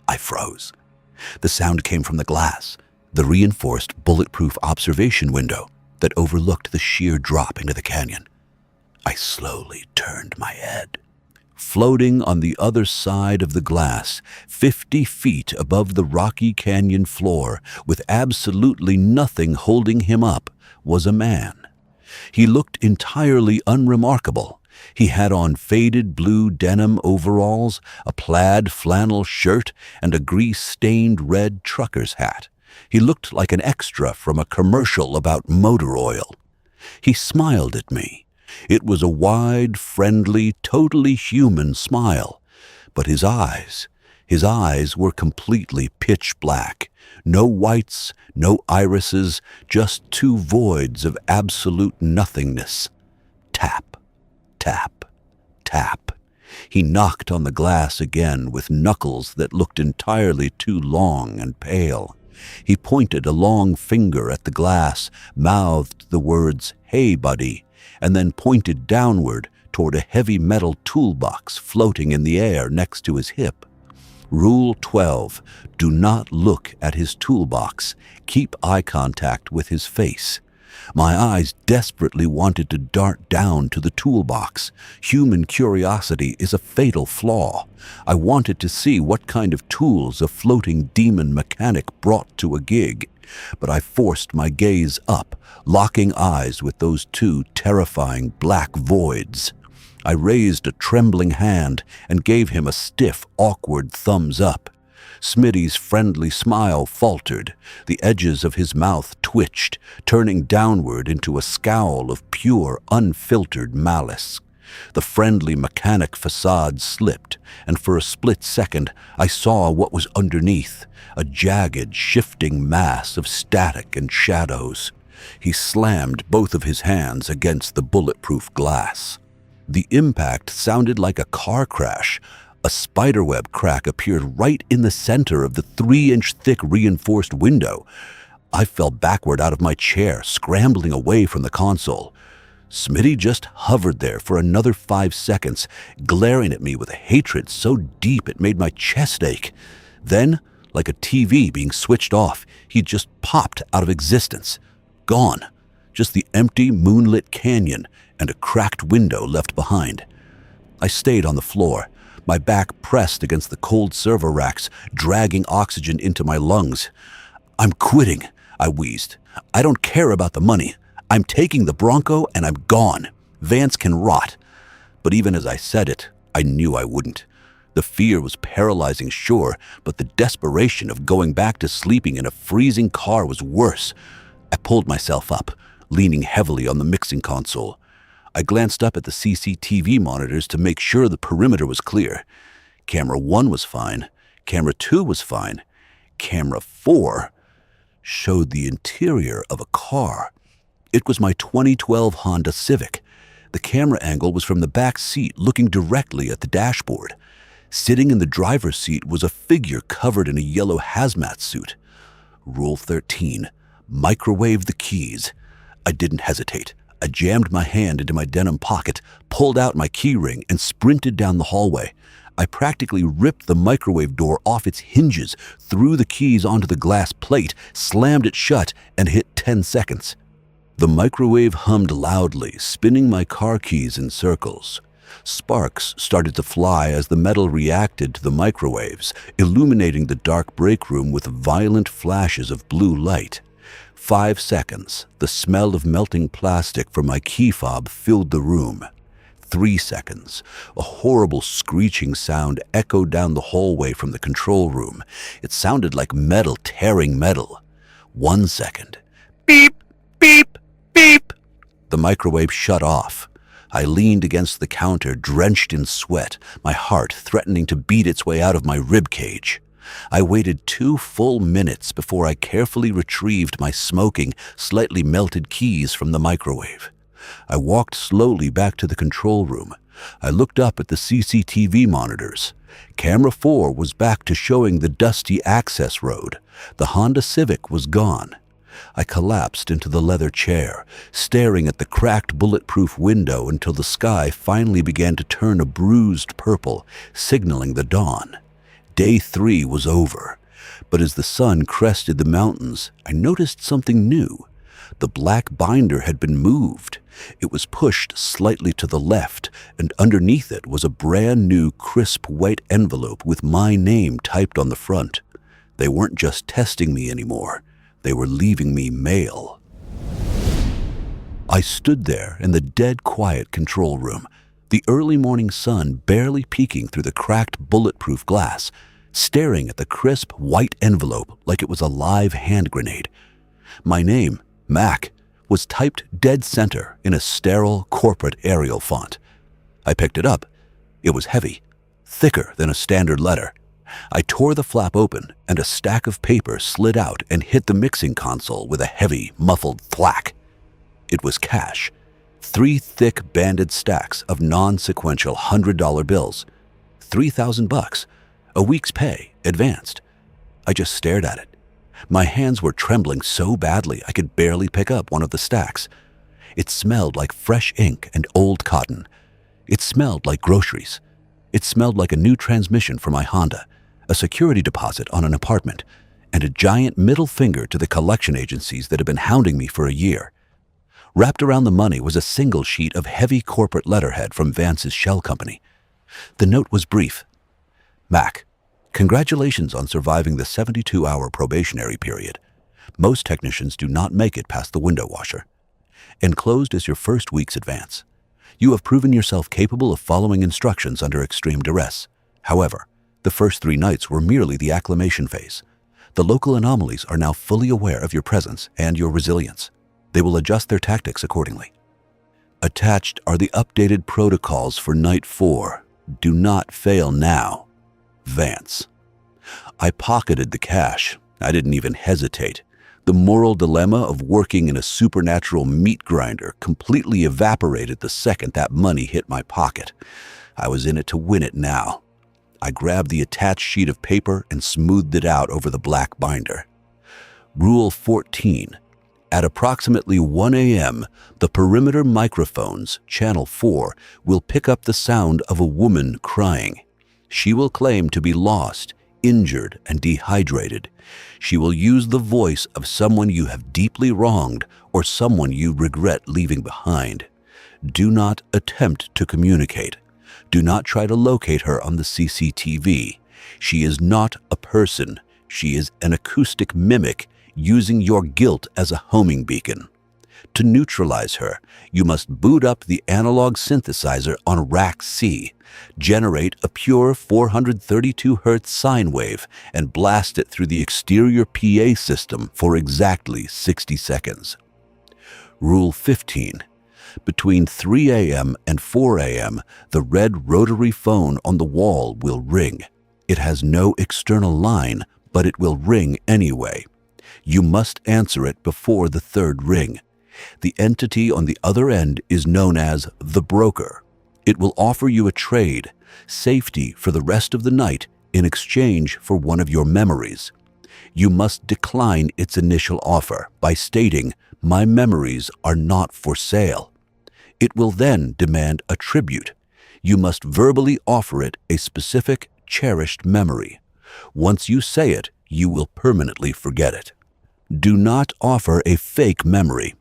I froze. The sound came from the glass, the reinforced bulletproof observation window that overlooked the sheer drop into the canyon. I slowly turned my head. Floating on the other side of the glass, 50 feet above the rocky canyon floor, with absolutely nothing holding him up, was a man. He looked entirely unremarkable. He had on faded blue denim overalls, a plaid flannel shirt, and a grease-stained red trucker's hat. He looked like an extra from a commercial about motor oil. He smiled at me. It was a wide, friendly, totally human smile. But his eyes were completely pitch black. No whites, no irises, just two voids of absolute nothingness. Tap, tap, tap. He knocked on the glass again with knuckles that looked entirely too long and pale. He pointed a long finger at the glass, mouthed the words, "Hey, buddy," and then pointed downward toward a heavy metal toolbox floating in the air next to his hip. Rule 12, do not look at his toolbox. Keep eye contact with his face. My eyes desperately wanted to dart down to the toolbox. Human curiosity is a fatal flaw. I wanted to see what kind of tools a floating demon mechanic brought to a gig. But I forced my gaze up, locking eyes with those two terrifying black voids. I raised a trembling hand and gave him a stiff, awkward thumbs up. Smitty's friendly smile faltered. The edges of his mouth twitched, turning downward into a scowl of pure, unfiltered malice. The friendly mechanic facade slipped, and for a split second I saw what was underneath, a jagged, shifting mass of static and shadows. He slammed both of his hands against the bulletproof glass. The impact sounded like a car crash. A spiderweb crack appeared right in the center of the 3-inch thick reinforced window. I fell backward out of my chair, scrambling away from the console. Smitty just hovered there for another 5 seconds, glaring at me with a hatred so deep it made my chest ache. Then, like a TV being switched off, he just popped out of existence. Gone. Just the empty, moonlit canyon and a cracked window left behind. I stayed on the floor, my back pressed against the cold server racks, dragging oxygen into my lungs. "I'm quitting," I wheezed. "I don't care about the money. I'm taking the Bronco and I'm gone. Vance can rot." But even as I said it, I knew I wouldn't. The fear was paralyzing, sure, but the desperation of going back to sleeping in a freezing car was worse. I pulled myself up, leaning heavily on the mixing console. I glanced up at the CCTV monitors to make sure the perimeter was clear. Camera 1 was fine. Camera 2 was fine. Camera 4 showed the interior of a car. It was my 2012 Honda Civic. The camera angle was from the back seat, looking directly at the dashboard. Sitting in the driver's seat was a figure covered in a yellow hazmat suit. Rule 13, microwave the keys. I didn't hesitate. I jammed my hand into my denim pocket, pulled out my key ring, and sprinted down the hallway. I practically ripped the microwave door off its hinges, threw the keys onto the glass plate, slammed it shut, and hit 10 seconds. The microwave hummed loudly, spinning my car keys in circles. Sparks started to fly as the metal reacted to the microwaves, illuminating the dark break room with violent flashes of blue light. 5 seconds, the smell of melting plastic from my key fob filled the room. 3 seconds, a horrible screeching sound echoed down the hallway from the control room. It sounded like metal tearing metal. 1 second. Beep, beep, beep. The microwave shut off. I leaned against the counter, drenched in sweat, my heart threatening to beat its way out of my rib cage. I waited 2 full minutes before I carefully retrieved my smoking, slightly melted keys from the microwave. I walked slowly back to the control room. I looked up at the CCTV monitors. Camera 4 was back to showing the dusty access road. The Honda Civic was gone. I collapsed into the leather chair, staring at the cracked bulletproof window until the sky finally began to turn a bruised purple, signaling the dawn. Day 3 was over, but as the sun crested the mountains, I noticed something new. The black binder had been moved. It was pushed slightly to the left, and underneath it was a brand new, crisp white envelope with my name typed on the front. They weren't just testing me anymore. They were leaving me mail. I stood there in the dead quiet control room, the early morning sun barely peeking through the cracked bulletproof glass, staring at the crisp white envelope like it was a live hand grenade. My name, Mac, was typed dead center in a sterile corporate Arial font. I picked it up. It was heavy, thicker than a standard letter. I tore the flap open, and a stack of paper slid out and hit the mixing console with a heavy, muffled thwack. It was cash. 3 thick banded stacks of non-sequential $100 bills. $3,000, a week's pay, advanced. I just stared at it. My hands were trembling so badly I could barely pick up one of the stacks. It smelled like fresh ink and old cotton. It smelled like groceries. It smelled like a new transmission for my Honda, a security deposit on an apartment, and a giant middle finger to the collection agencies that had been hounding me for a year. Wrapped around the money was a single sheet of heavy corporate letterhead from Vance's shell company. The note was brief. Mac, congratulations on surviving the 72-hour probationary period. Most technicians do not make it past the window washer. Enclosed is your first week's advance. You have proven yourself capable of following instructions under extreme duress. However, the first 3 nights were merely the acclimation phase. The local anomalies are now fully aware of your presence and your resilience. They will adjust their tactics accordingly. Attached are the updated protocols for Night 4. Do not fail now. Vance. I pocketed the cash. I didn't even hesitate. The moral dilemma of working in a supernatural meat grinder completely evaporated the second that money hit my pocket. I was in it to win it now. I grabbed the attached sheet of paper and smoothed it out over the black binder. Rule 14. At approximately 1 a.m., the perimeter microphones, channel 4, will pick up the sound of a woman crying. She will claim to be lost, injured, and dehydrated. She will use the voice of someone you have deeply wronged or someone you regret leaving behind. Do not attempt to communicate. Do not try to locate her on the CCTV. She is not a person. She is an acoustic mimic using your guilt as a homing beacon. To neutralize her, you must boot up the analog synthesizer on rack C, generate a pure 432 Hz sine wave, and blast it through the exterior PA system for exactly 60 seconds. Rule 15. Between 3 a.m. and 4 a.m., the red rotary phone on the wall will ring. It has no external line, but it will ring anyway. You must answer it before the 3rd ring. The entity on the other end is known as the broker. It will offer you a trade, safety for the rest of the night in exchange for one of your memories. You must decline its initial offer by stating, "My memories are not for sale." It will then demand a tribute. You must verbally offer it a specific, cherished memory. Once you say it, you will permanently forget it. Do not offer a fake memory.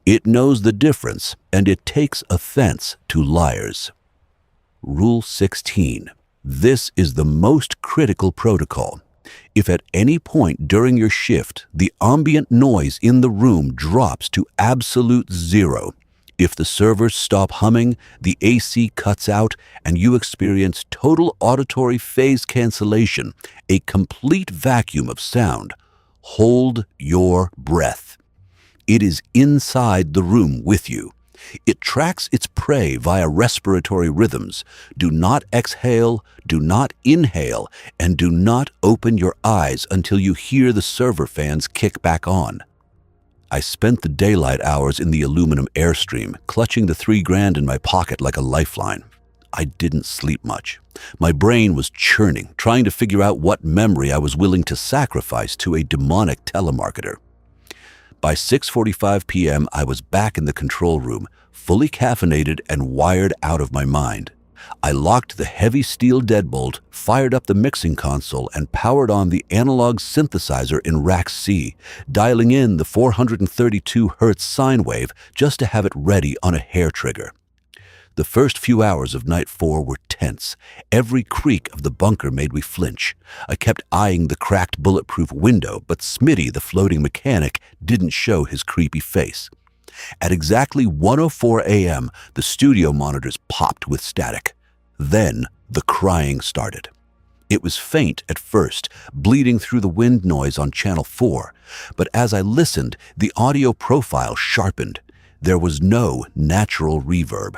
It knows the difference, and it takes offense to liars. Rule 16. This is the most critical protocol. If at any point during your shift the ambient noise in the room drops to absolute zero, if the servers stop humming, the AC cuts out, and you experience total auditory phase cancellation, a complete vacuum of sound, hold your breath. It is inside the room with you. It tracks its prey via respiratory rhythms. Do not exhale, do not inhale, and do not open your eyes until you hear the server fans kick back on. I spent the daylight hours in the aluminum airstream, clutching the $3,000 in my pocket like a lifeline. I didn't sleep much. My brain was churning, trying to figure out what memory I was willing to sacrifice to a demonic telemarketer. By 6:45 p.m., I was back in the control room, fully caffeinated and wired out of my mind. I locked the heavy steel deadbolt, fired up the mixing console, and powered on the analog synthesizer in rack C, dialing in the 432 Hz sine wave just to have it ready on a hair trigger. The first few hours of Night 4 were tense. Every creak of the bunker made me flinch. I kept eyeing the cracked bulletproof window, but Smitty, the floating mechanic, didn't show his creepy face. At exactly 1:04 a.m., the studio monitors popped with static. Then the crying started. It was faint at first, bleeding through the wind noise on channel 4, but as I listened, the audio profile sharpened. There was no natural reverb.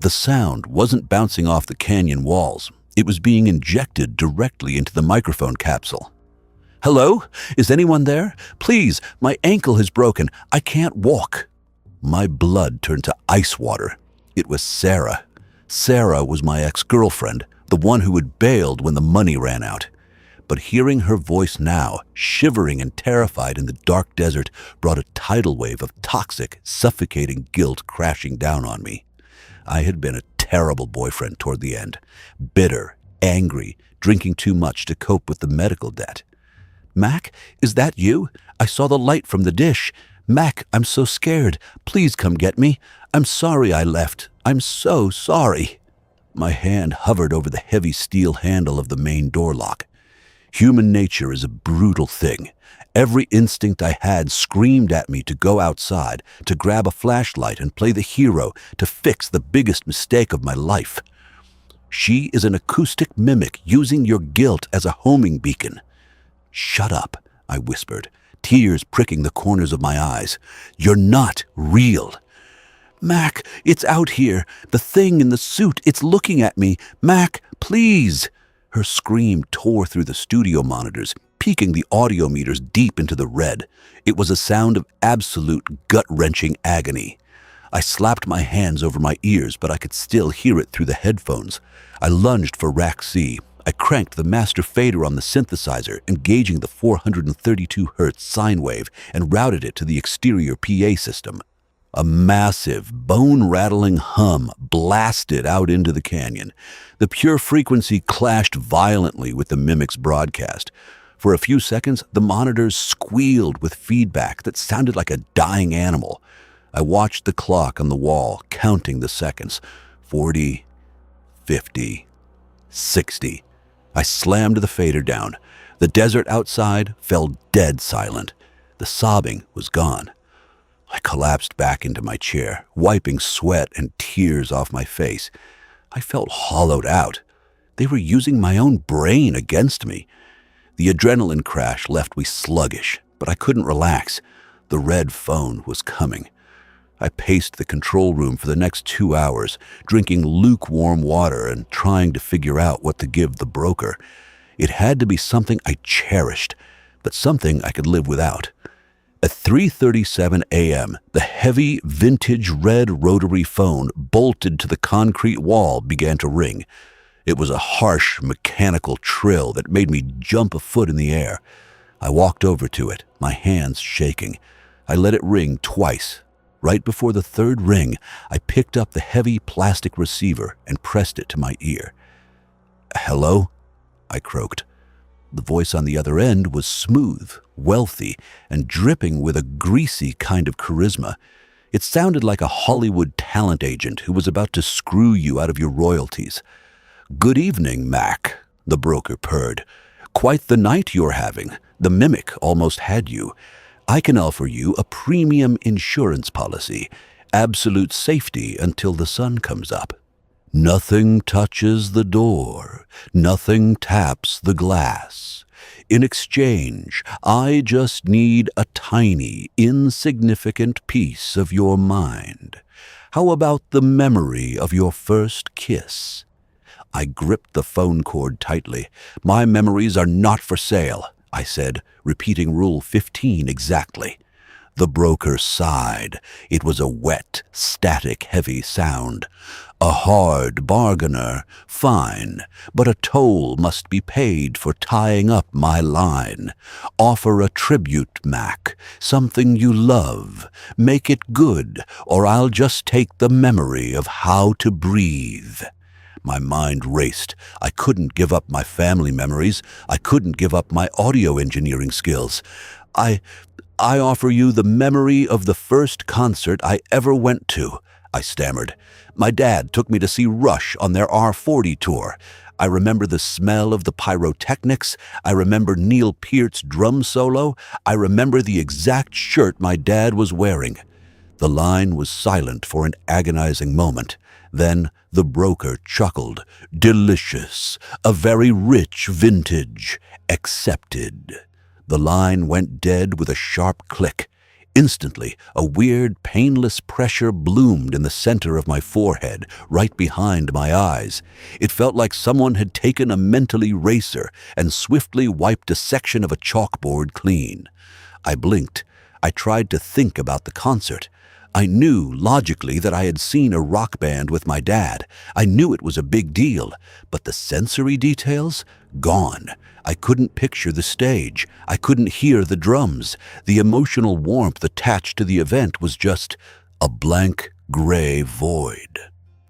The sound wasn't bouncing off the canyon walls. It was being injected directly into the microphone capsule. "Hello? Is anyone there? Please, my ankle is broken. I can't walk." My blood turned to ice water. It was Sarah. Sarah was my ex-girlfriend, the one who had bailed when the money ran out. But hearing her voice now, shivering and terrified in the dark desert, brought a tidal wave of toxic, suffocating guilt crashing down on me. I had been a terrible boyfriend toward the end, bitter, angry, drinking too much to cope with the medical debt. "Mac, is that you? I saw the light from the dish. Mac, I'm so scared. Please come get me. I'm sorry I left. I'm so sorry." My hand hovered over the heavy steel handle of the main door lock. Human nature is a brutal thing. Every instinct I had screamed at me to go outside, to grab a flashlight and play the hero, to fix the biggest mistake of my life. She is an acoustic mimic using your guilt as a homing beacon. "Shut up," I whispered, tears pricking the corners of my eyes. "You're not real." "Mac, it's out here. The thing in the suit, it's looking at me. Mac, please." Her scream tore through the studio monitors, peaking the audio meters deep into the red. It was a sound of absolute gut-wrenching agony. I slapped my hands over my ears, but I could still hear it through the headphones. I lunged for rack C. I cranked the master fader on the synthesizer, engaging the 432 Hz sine wave, and routed it to the exterior PA system. A massive, bone-rattling hum blasted out into the canyon. The pure frequency clashed violently with the mimic's broadcast. For a few seconds, the monitors squealed with feedback that sounded like a dying animal. I watched the clock on the wall, counting the seconds. 40, 50, 60. I slammed the fader down. The desert outside fell dead silent. The sobbing was gone. I collapsed back into my chair, wiping sweat and tears off my face. I felt hollowed out. They were using my own brain against me. The adrenaline crash left me sluggish, but I couldn't relax. The red phone was coming. I paced the control room for the next 2 hours, drinking lukewarm water and trying to figure out what to give the broker. It had to be something I cherished, but something I could live without. At 3:37 a.m., the heavy, vintage red rotary phone bolted to the concrete wall began to ring. It was a harsh, mechanical trill that made me jump a foot in the air. I walked over to it, my hands shaking. I let it ring twice. Right before the third ring, I picked up the heavy plastic receiver and pressed it to my ear. "Hello?" I croaked. The voice on the other end was smooth, wealthy, and dripping with a greasy kind of charisma. It sounded like a Hollywood talent agent who was about to screw you out of your royalties. "Good evening, Mac," the broker purred. "Quite the night you're having. The mimic almost had you. I can offer you a premium insurance policy, absolute safety until the sun comes up. Nothing touches the door, nothing taps the glass. In exchange, I just need a tiny, insignificant piece of your mind. How about the memory of your first kiss?" I gripped the phone cord tightly. "My memories are not for sale," I said, repeating Rule 15 exactly. The broker sighed. It was a wet, static, heavy sound. "A hard bargainer. Fine, but a toll must be paid for tying up my line. Offer a tribute, Mac, something you love. Make it good, or I'll just take the memory of how to breathe." My mind raced. I couldn't give up my family memories. I couldn't give up my audio engineering skills. I offer you the memory of the first concert I ever went to," I stammered. "My dad took me to see Rush on their R40 tour. I remember the smell of the pyrotechnics. I remember Neil Peart's drum solo. I remember the exact shirt my dad was wearing." The line was silent for an agonizing moment. Then the broker chuckled. "Delicious. A very rich vintage. Accepted." The line went dead with a sharp click. Instantly, a weird, painless pressure bloomed in the center of my forehead, right behind my eyes. It felt like someone had taken a mental eraser and swiftly wiped a section of a chalkboard clean. I blinked. I tried to think about the concert. I knew, logically, that I had seen a rock band with my dad. I knew it was a big deal, but the sensory details? Gone. I couldn't picture the stage. I couldn't hear the drums. The emotional warmth attached to the event was just a blank, gray void.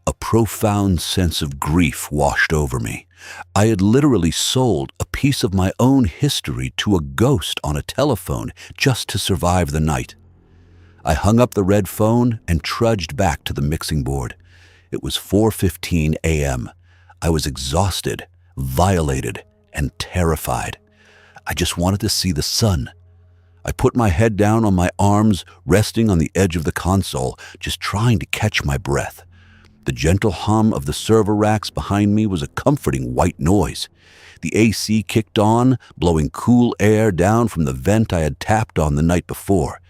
A profound sense of grief washed over me. I had literally sold a piece of my own history to a ghost on a telephone just to survive the night. I hung up the red phone and trudged back to the mixing board. It was 4:15 a.m. I was exhausted, violated, and terrified. I just wanted to see the sun. I put my head down on my arms, resting on the edge of the console, just trying to catch my breath. The gentle hum of the server racks behind me was a comforting white noise. The AC kicked on, blowing cool air down from the vent I had tapped on the night before.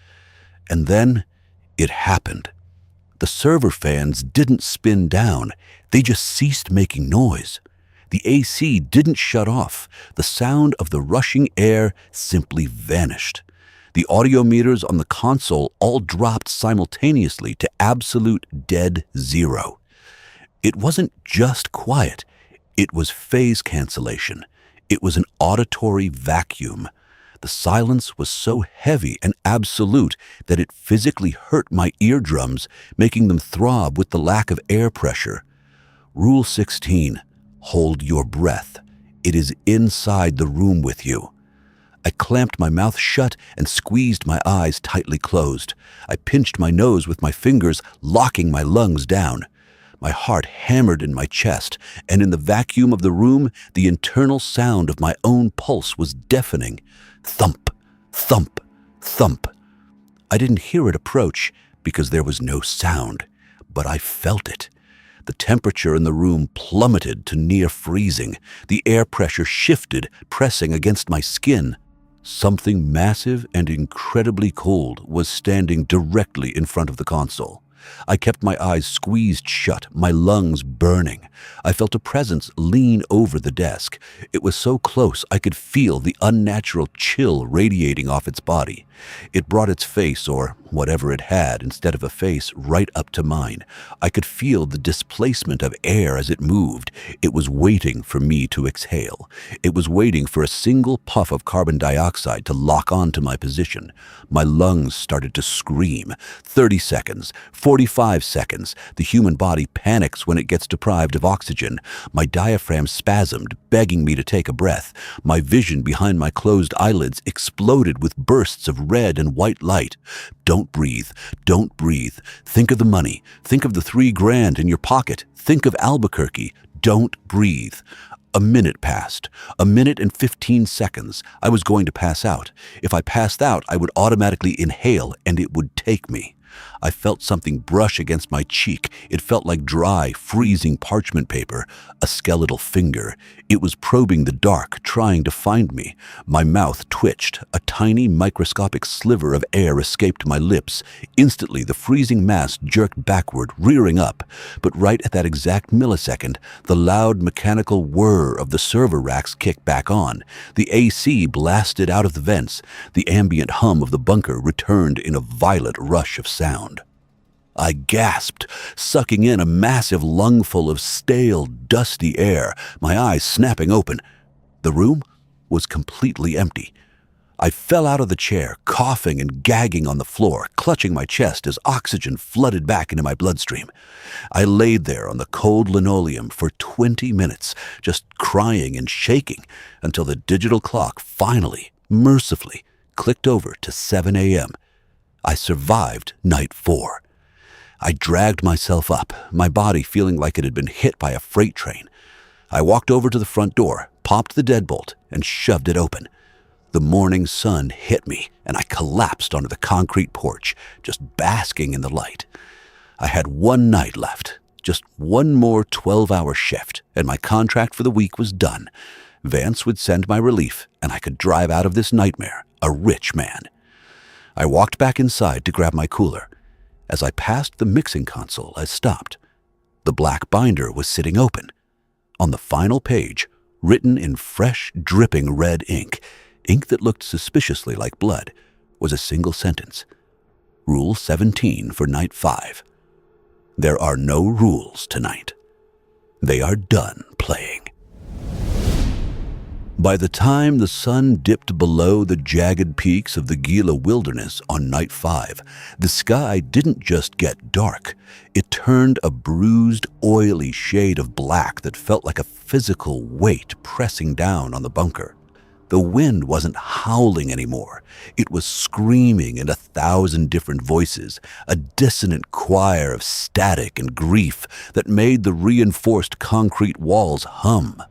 And then it happened. The server fans didn't spin down, they just ceased making noise. The AC didn't shut off. The sound of the rushing air simply vanished. The audio meters on the console all dropped simultaneously to absolute dead zero. It wasn't just quiet, it was phase cancellation. It was an auditory vacuum. The silence was so heavy and absolute that it physically hurt my eardrums, making them throb with the lack of air pressure. Rule 16. Hold your breath. It is inside the room with you. I clamped my mouth shut and squeezed my eyes tightly closed. I pinched my nose with my fingers, locking my lungs down. My heart hammered in my chest, and in the vacuum of the room, the internal sound of my own pulse was deafening. Thump, thump, thump. I didn't hear it approach because there was no sound, but I felt it. The temperature in the room plummeted to near freezing. The air pressure shifted, pressing against my skin. Something massive and incredibly cold was standing directly in front of the console. I kept my eyes squeezed shut, my lungs burning. I felt a presence lean over the desk. It was so close I could feel the unnatural chill radiating off its body. It brought its face, or whatever it had instead of a face, right up to mine. I could feel the displacement of air as it moved. It was waiting for me to exhale. It was waiting for a single puff of carbon dioxide to lock onto my position. My lungs started to scream. 30 seconds, 45 seconds. The human body panics when it gets deprived of oxygen. My diaphragm spasmed, begging me to take a breath. My vision behind my closed eyelids exploded with bursts of red and white light. Don't breathe. Don't breathe. Think of the money. Think of the $3,000 in your pocket. Think of Albuquerque. Don't breathe. A minute passed. A minute and 15 seconds. I was going to pass out. If I passed out, I would automatically inhale and it would take me. I felt something brush against my cheek. It felt like dry, freezing parchment paper. A skeletal finger. It was probing the dark, trying to find me. My mouth twitched. A tiny, microscopic sliver of air escaped my lips. Instantly, the freezing mass jerked backward, rearing up. But right at that exact millisecond, the loud, mechanical whir of the server racks kicked back on. The AC blasted out of the vents. The ambient hum of the bunker returned in a violent rush of sound. I gasped, sucking in a massive lungful of stale, dusty air, my eyes snapping open. The room was completely empty. I fell out of the chair, coughing and gagging on the floor, clutching my chest as oxygen flooded back into my bloodstream. I laid there on the cold linoleum for 20 minutes, just crying and shaking, until the digital clock finally, mercifully, clicked over to 7 a.m. I survived night 4. I dragged myself up, my body feeling like it had been hit by a freight train. I walked over to the front door, popped the deadbolt, and shoved it open. The morning sun hit me, and I collapsed onto the concrete porch, just basking in the light. I had one night left, just one more 12-hour shift, and my contract for the week was done. Vance would send my relief, and I could drive out of this nightmare, a rich man. I walked back inside to grab my cooler. As I passed the mixing console, I stopped. The black binder was sitting open. On the final page, written in fresh, dripping red ink that looked suspiciously like blood, was a single sentence. Rule 17 for night 5. There are no rules tonight. They are done playing. By the time the sun dipped below the jagged peaks of the Gila Wilderness on night 5, the sky didn't just get dark. It turned a bruised, oily shade of black that felt like a physical weight pressing down on the bunker. The wind wasn't howling anymore. It was screaming in 1,000 different voices, a dissonant choir of static and grief that made the reinforced concrete walls hum.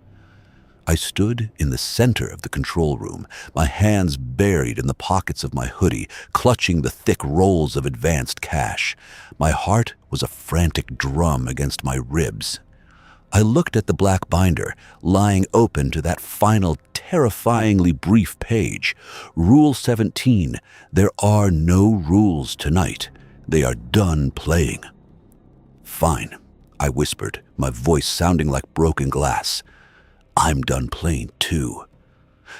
I stood in the center of the control room, my hands buried in the pockets of my hoodie, clutching the thick rolls of advanced cache. My heart was a frantic drum against my ribs. I looked at the black binder, lying open to that final, terrifyingly brief page. Rule 17, there are no rules tonight. They are done playing. Fine, I whispered, my voice sounding like broken glass. I'm done playing too.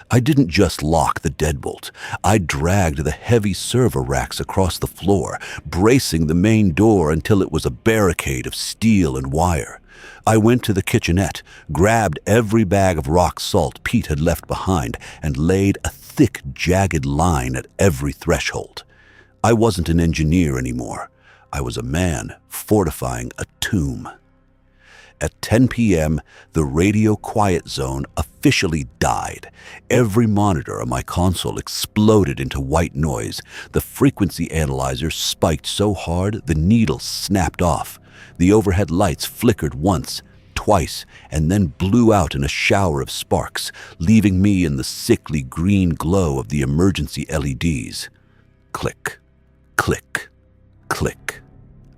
I didn't just lock the deadbolt. I dragged the heavy server racks across the floor, bracing the main door until it was a barricade of steel and wire. I went to the kitchenette, grabbed every bag of rock salt Pete had left behind, and laid a thick, jagged line at every threshold. I wasn't an engineer anymore. I was a man fortifying a tomb. At 10 p.m., the radio quiet zone officially died. Every monitor on my console exploded into white noise. The frequency analyzer spiked so hard the needle snapped off. The overhead lights flickered once, twice, and then blew out in a shower of sparks, leaving me in the sickly green glow of the emergency LEDs. Click, click, click.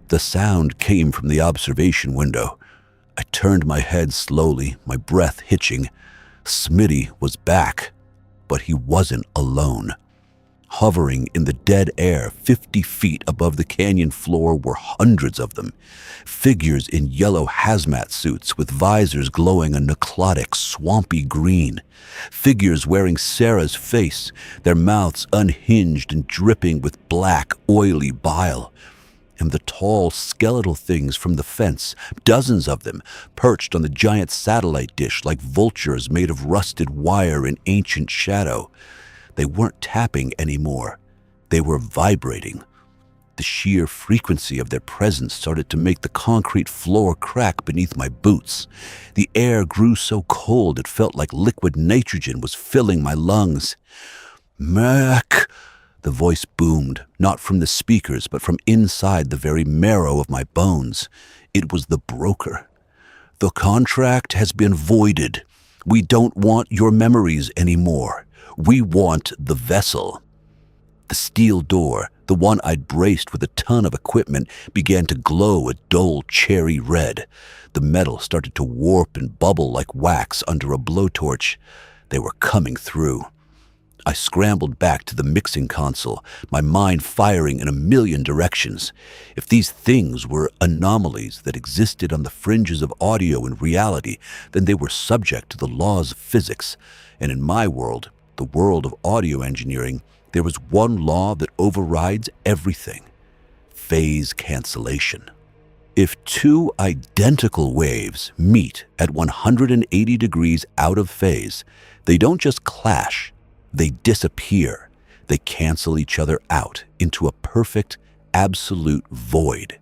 The sound came from the observation window. I turned my head slowly, my breath hitching. Smitty was back, but he wasn't alone. Hovering in the dead air 50 feet above the canyon floor were hundreds of them. Figures in yellow hazmat suits with visors glowing a necrotic, swampy green. Figures wearing Sarah's face, their mouths unhinged and dripping with black, oily bile. And the tall, skeletal things from the fence, dozens of them, perched on the giant satellite dish like vultures made of rusted wire in ancient shadow. They weren't tapping anymore. They were vibrating. The sheer frequency of their presence started to make the concrete floor crack beneath my boots. The air grew so cold it felt like liquid nitrogen was filling my lungs. Mac! The voice boomed, not from the speakers, but from inside the very marrow of my bones. It was the broker. The contract has been voided. We don't want your memories anymore. We want the vessel. The steel door, the one I'd braced with a ton of equipment, began to glow a dull cherry red. The metal started to warp and bubble like wax under a blowtorch. They were coming through. I scrambled back to the mixing console, my mind firing in a million directions. If these things were anomalies that existed on the fringes of audio and reality, then they were subject to the laws of physics. And in my world, the world of audio engineering, there was one law that overrides everything: phase cancellation. If two identical waves meet at 180 degrees out of phase, they don't just clash, they disappear. They cancel each other out into a perfect, absolute void.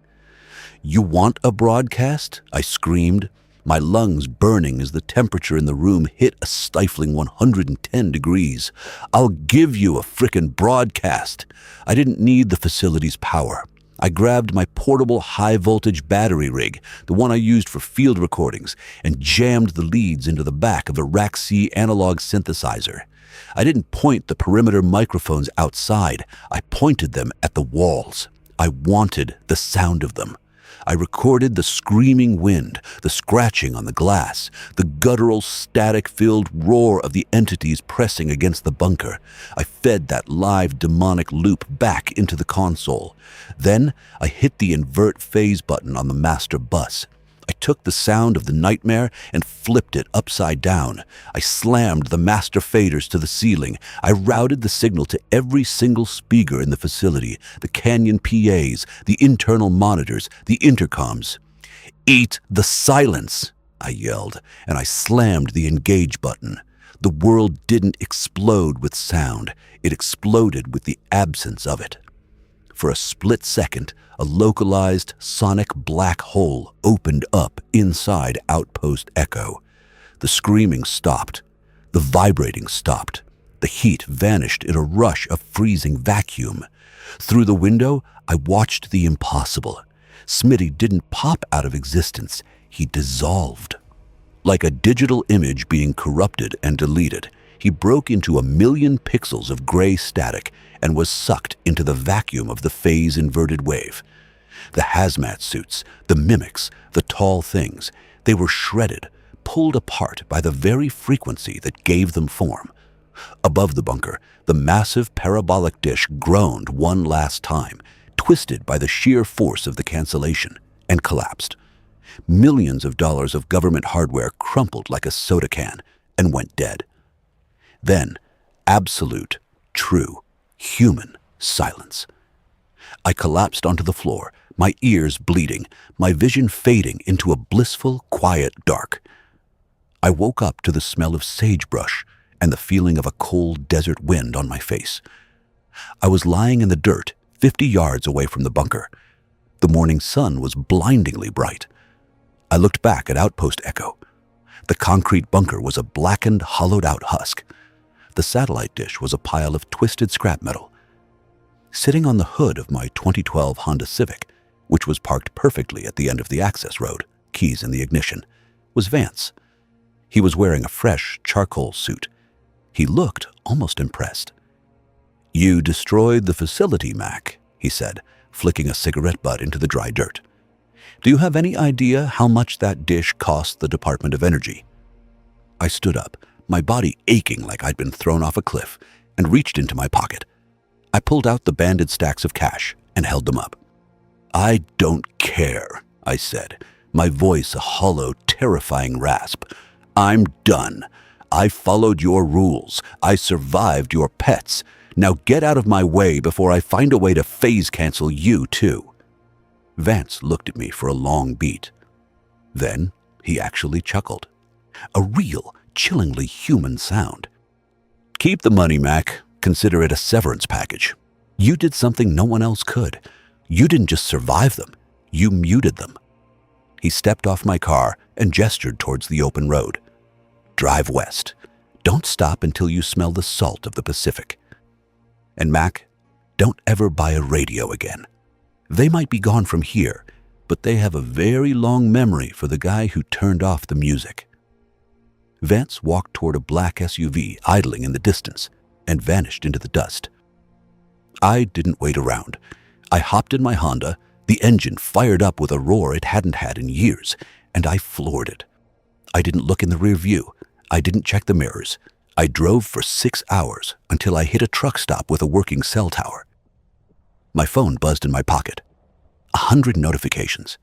You want a broadcast? I screamed, my lungs burning as the temperature in the room hit a stifling 110 degrees. I'll give you a frickin' broadcast. I didn't need the facility's power. I grabbed my portable high-voltage battery rig, the one I used for field recordings, and jammed the leads into the back of a Rack C analog synthesizer. I didn't point the perimeter microphones outside. I pointed them at the walls. I wanted the sound of them. I recorded the screaming wind, the scratching on the glass, the guttural, static-filled roar of the entities pressing against the bunker. I fed that live demonic loop back into the console. Then I hit the invert phase button on the master bus. I took the sound of the nightmare and flipped it upside down. I slammed the master faders to the ceiling. I routed the signal to every single speaker in the facility, the Canyon PAs, the internal monitors, the intercoms. "Eat the silence!" I yelled, and I slammed the engage button. The world didn't explode with sound. It exploded with the absence of it. For a split second, a localized sonic black hole opened up inside Outpost Echo. The screaming stopped. The vibrating stopped. The heat vanished in a rush of freezing vacuum. Through the window, I watched the impossible. Smitty didn't pop out of existence. He dissolved. Like a digital image being corrupted and deleted, he broke into 1,000,000 pixels of gray static and was sucked into the vacuum of the phase-inverted wave. The hazmat suits, the mimics, the tall things, they were shredded, pulled apart by the very frequency that gave them form. Above the bunker, the massive parabolic dish groaned one last time, twisted by the sheer force of the cancellation, and collapsed. Millions of dollars of government hardware crumpled like a soda can and went dead. Then, absolute, true, human silence. I collapsed onto the floor, my ears bleeding, my vision fading into a blissful, quiet dark. I woke up to the smell of sagebrush and the feeling of a cold desert wind on my face. I was lying in the dirt, 50 yards away from the bunker. The morning sun was blindingly bright. I looked back at Outpost Echo. The concrete bunker was a blackened, hollowed-out husk. The satellite dish was a pile of twisted scrap metal. Sitting on the hood of my 2012 Honda Civic, which was parked perfectly at the end of the access road, keys in the ignition, was Vance. He was wearing a fresh charcoal suit. He looked almost impressed. "You destroyed the facility, Mac," he said, flicking a cigarette butt into the dry dirt. "Do you have any idea how much that dish cost the Department of Energy?" I stood up, my body aching like I'd been thrown off a cliff, and reached into my pocket. I pulled out the banded stacks of cash and held them up. "I don't care," I said, my voice a hollow, terrifying rasp. "I'm done. I followed your rules. I survived your pets. Now get out of my way before I find a way to phase cancel you too." Vance looked at me for a long beat. Then he actually chuckled. A real, chillingly human sound. "Keep the money, Mac. Consider it a severance package. You did something no one else could. You didn't just survive them, you muted them." He stepped off my car and gestured towards the open road. "Drive west. Don't stop until you smell the salt of the Pacific. And Mac, don't ever buy a radio again. They might be gone from here, but they have a very long memory for the guy who turned off the music." Vance walked toward a black SUV idling in the distance and vanished into the dust. I didn't wait around. I hopped in my Honda, the engine fired up with a roar it hadn't had in years, and I floored it. I didn't look in the rear view. I didn't check the mirrors. I drove for 6 hours until I hit a truck stop with a working cell tower. My phone buzzed in my pocket. 100 notifications.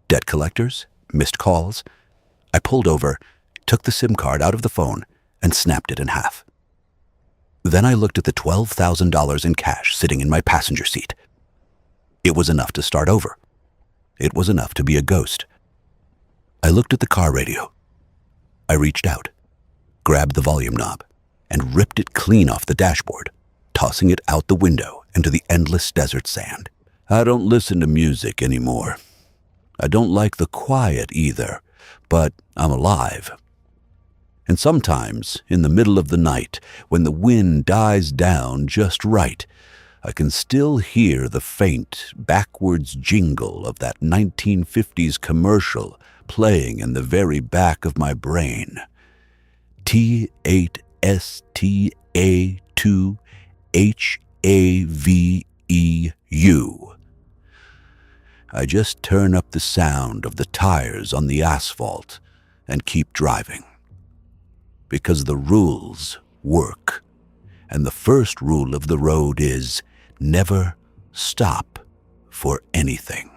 Debt collectors, missed calls. I pulled over, took the SIM card out of the phone, and snapped it in half. Then I looked at the $12,000 in cash sitting in my passenger seat. It was enough to start over. It was enough to be a ghost. I looked at the car radio. I reached out, grabbed the volume knob, and ripped it clean off the dashboard, tossing it out the window into the endless desert sand. I don't listen to music anymore. I don't like the quiet either, but I'm alive. And sometimes, in the middle of the night, when the wind dies down just right, I can still hear the faint, backwards jingle of that 1950s commercial playing in the very back of my brain. T8STA2HAVEU. I just turn up the sound of the tires on the asphalt and keep driving. Because the rules work. And the first rule of the road is never stop for anything.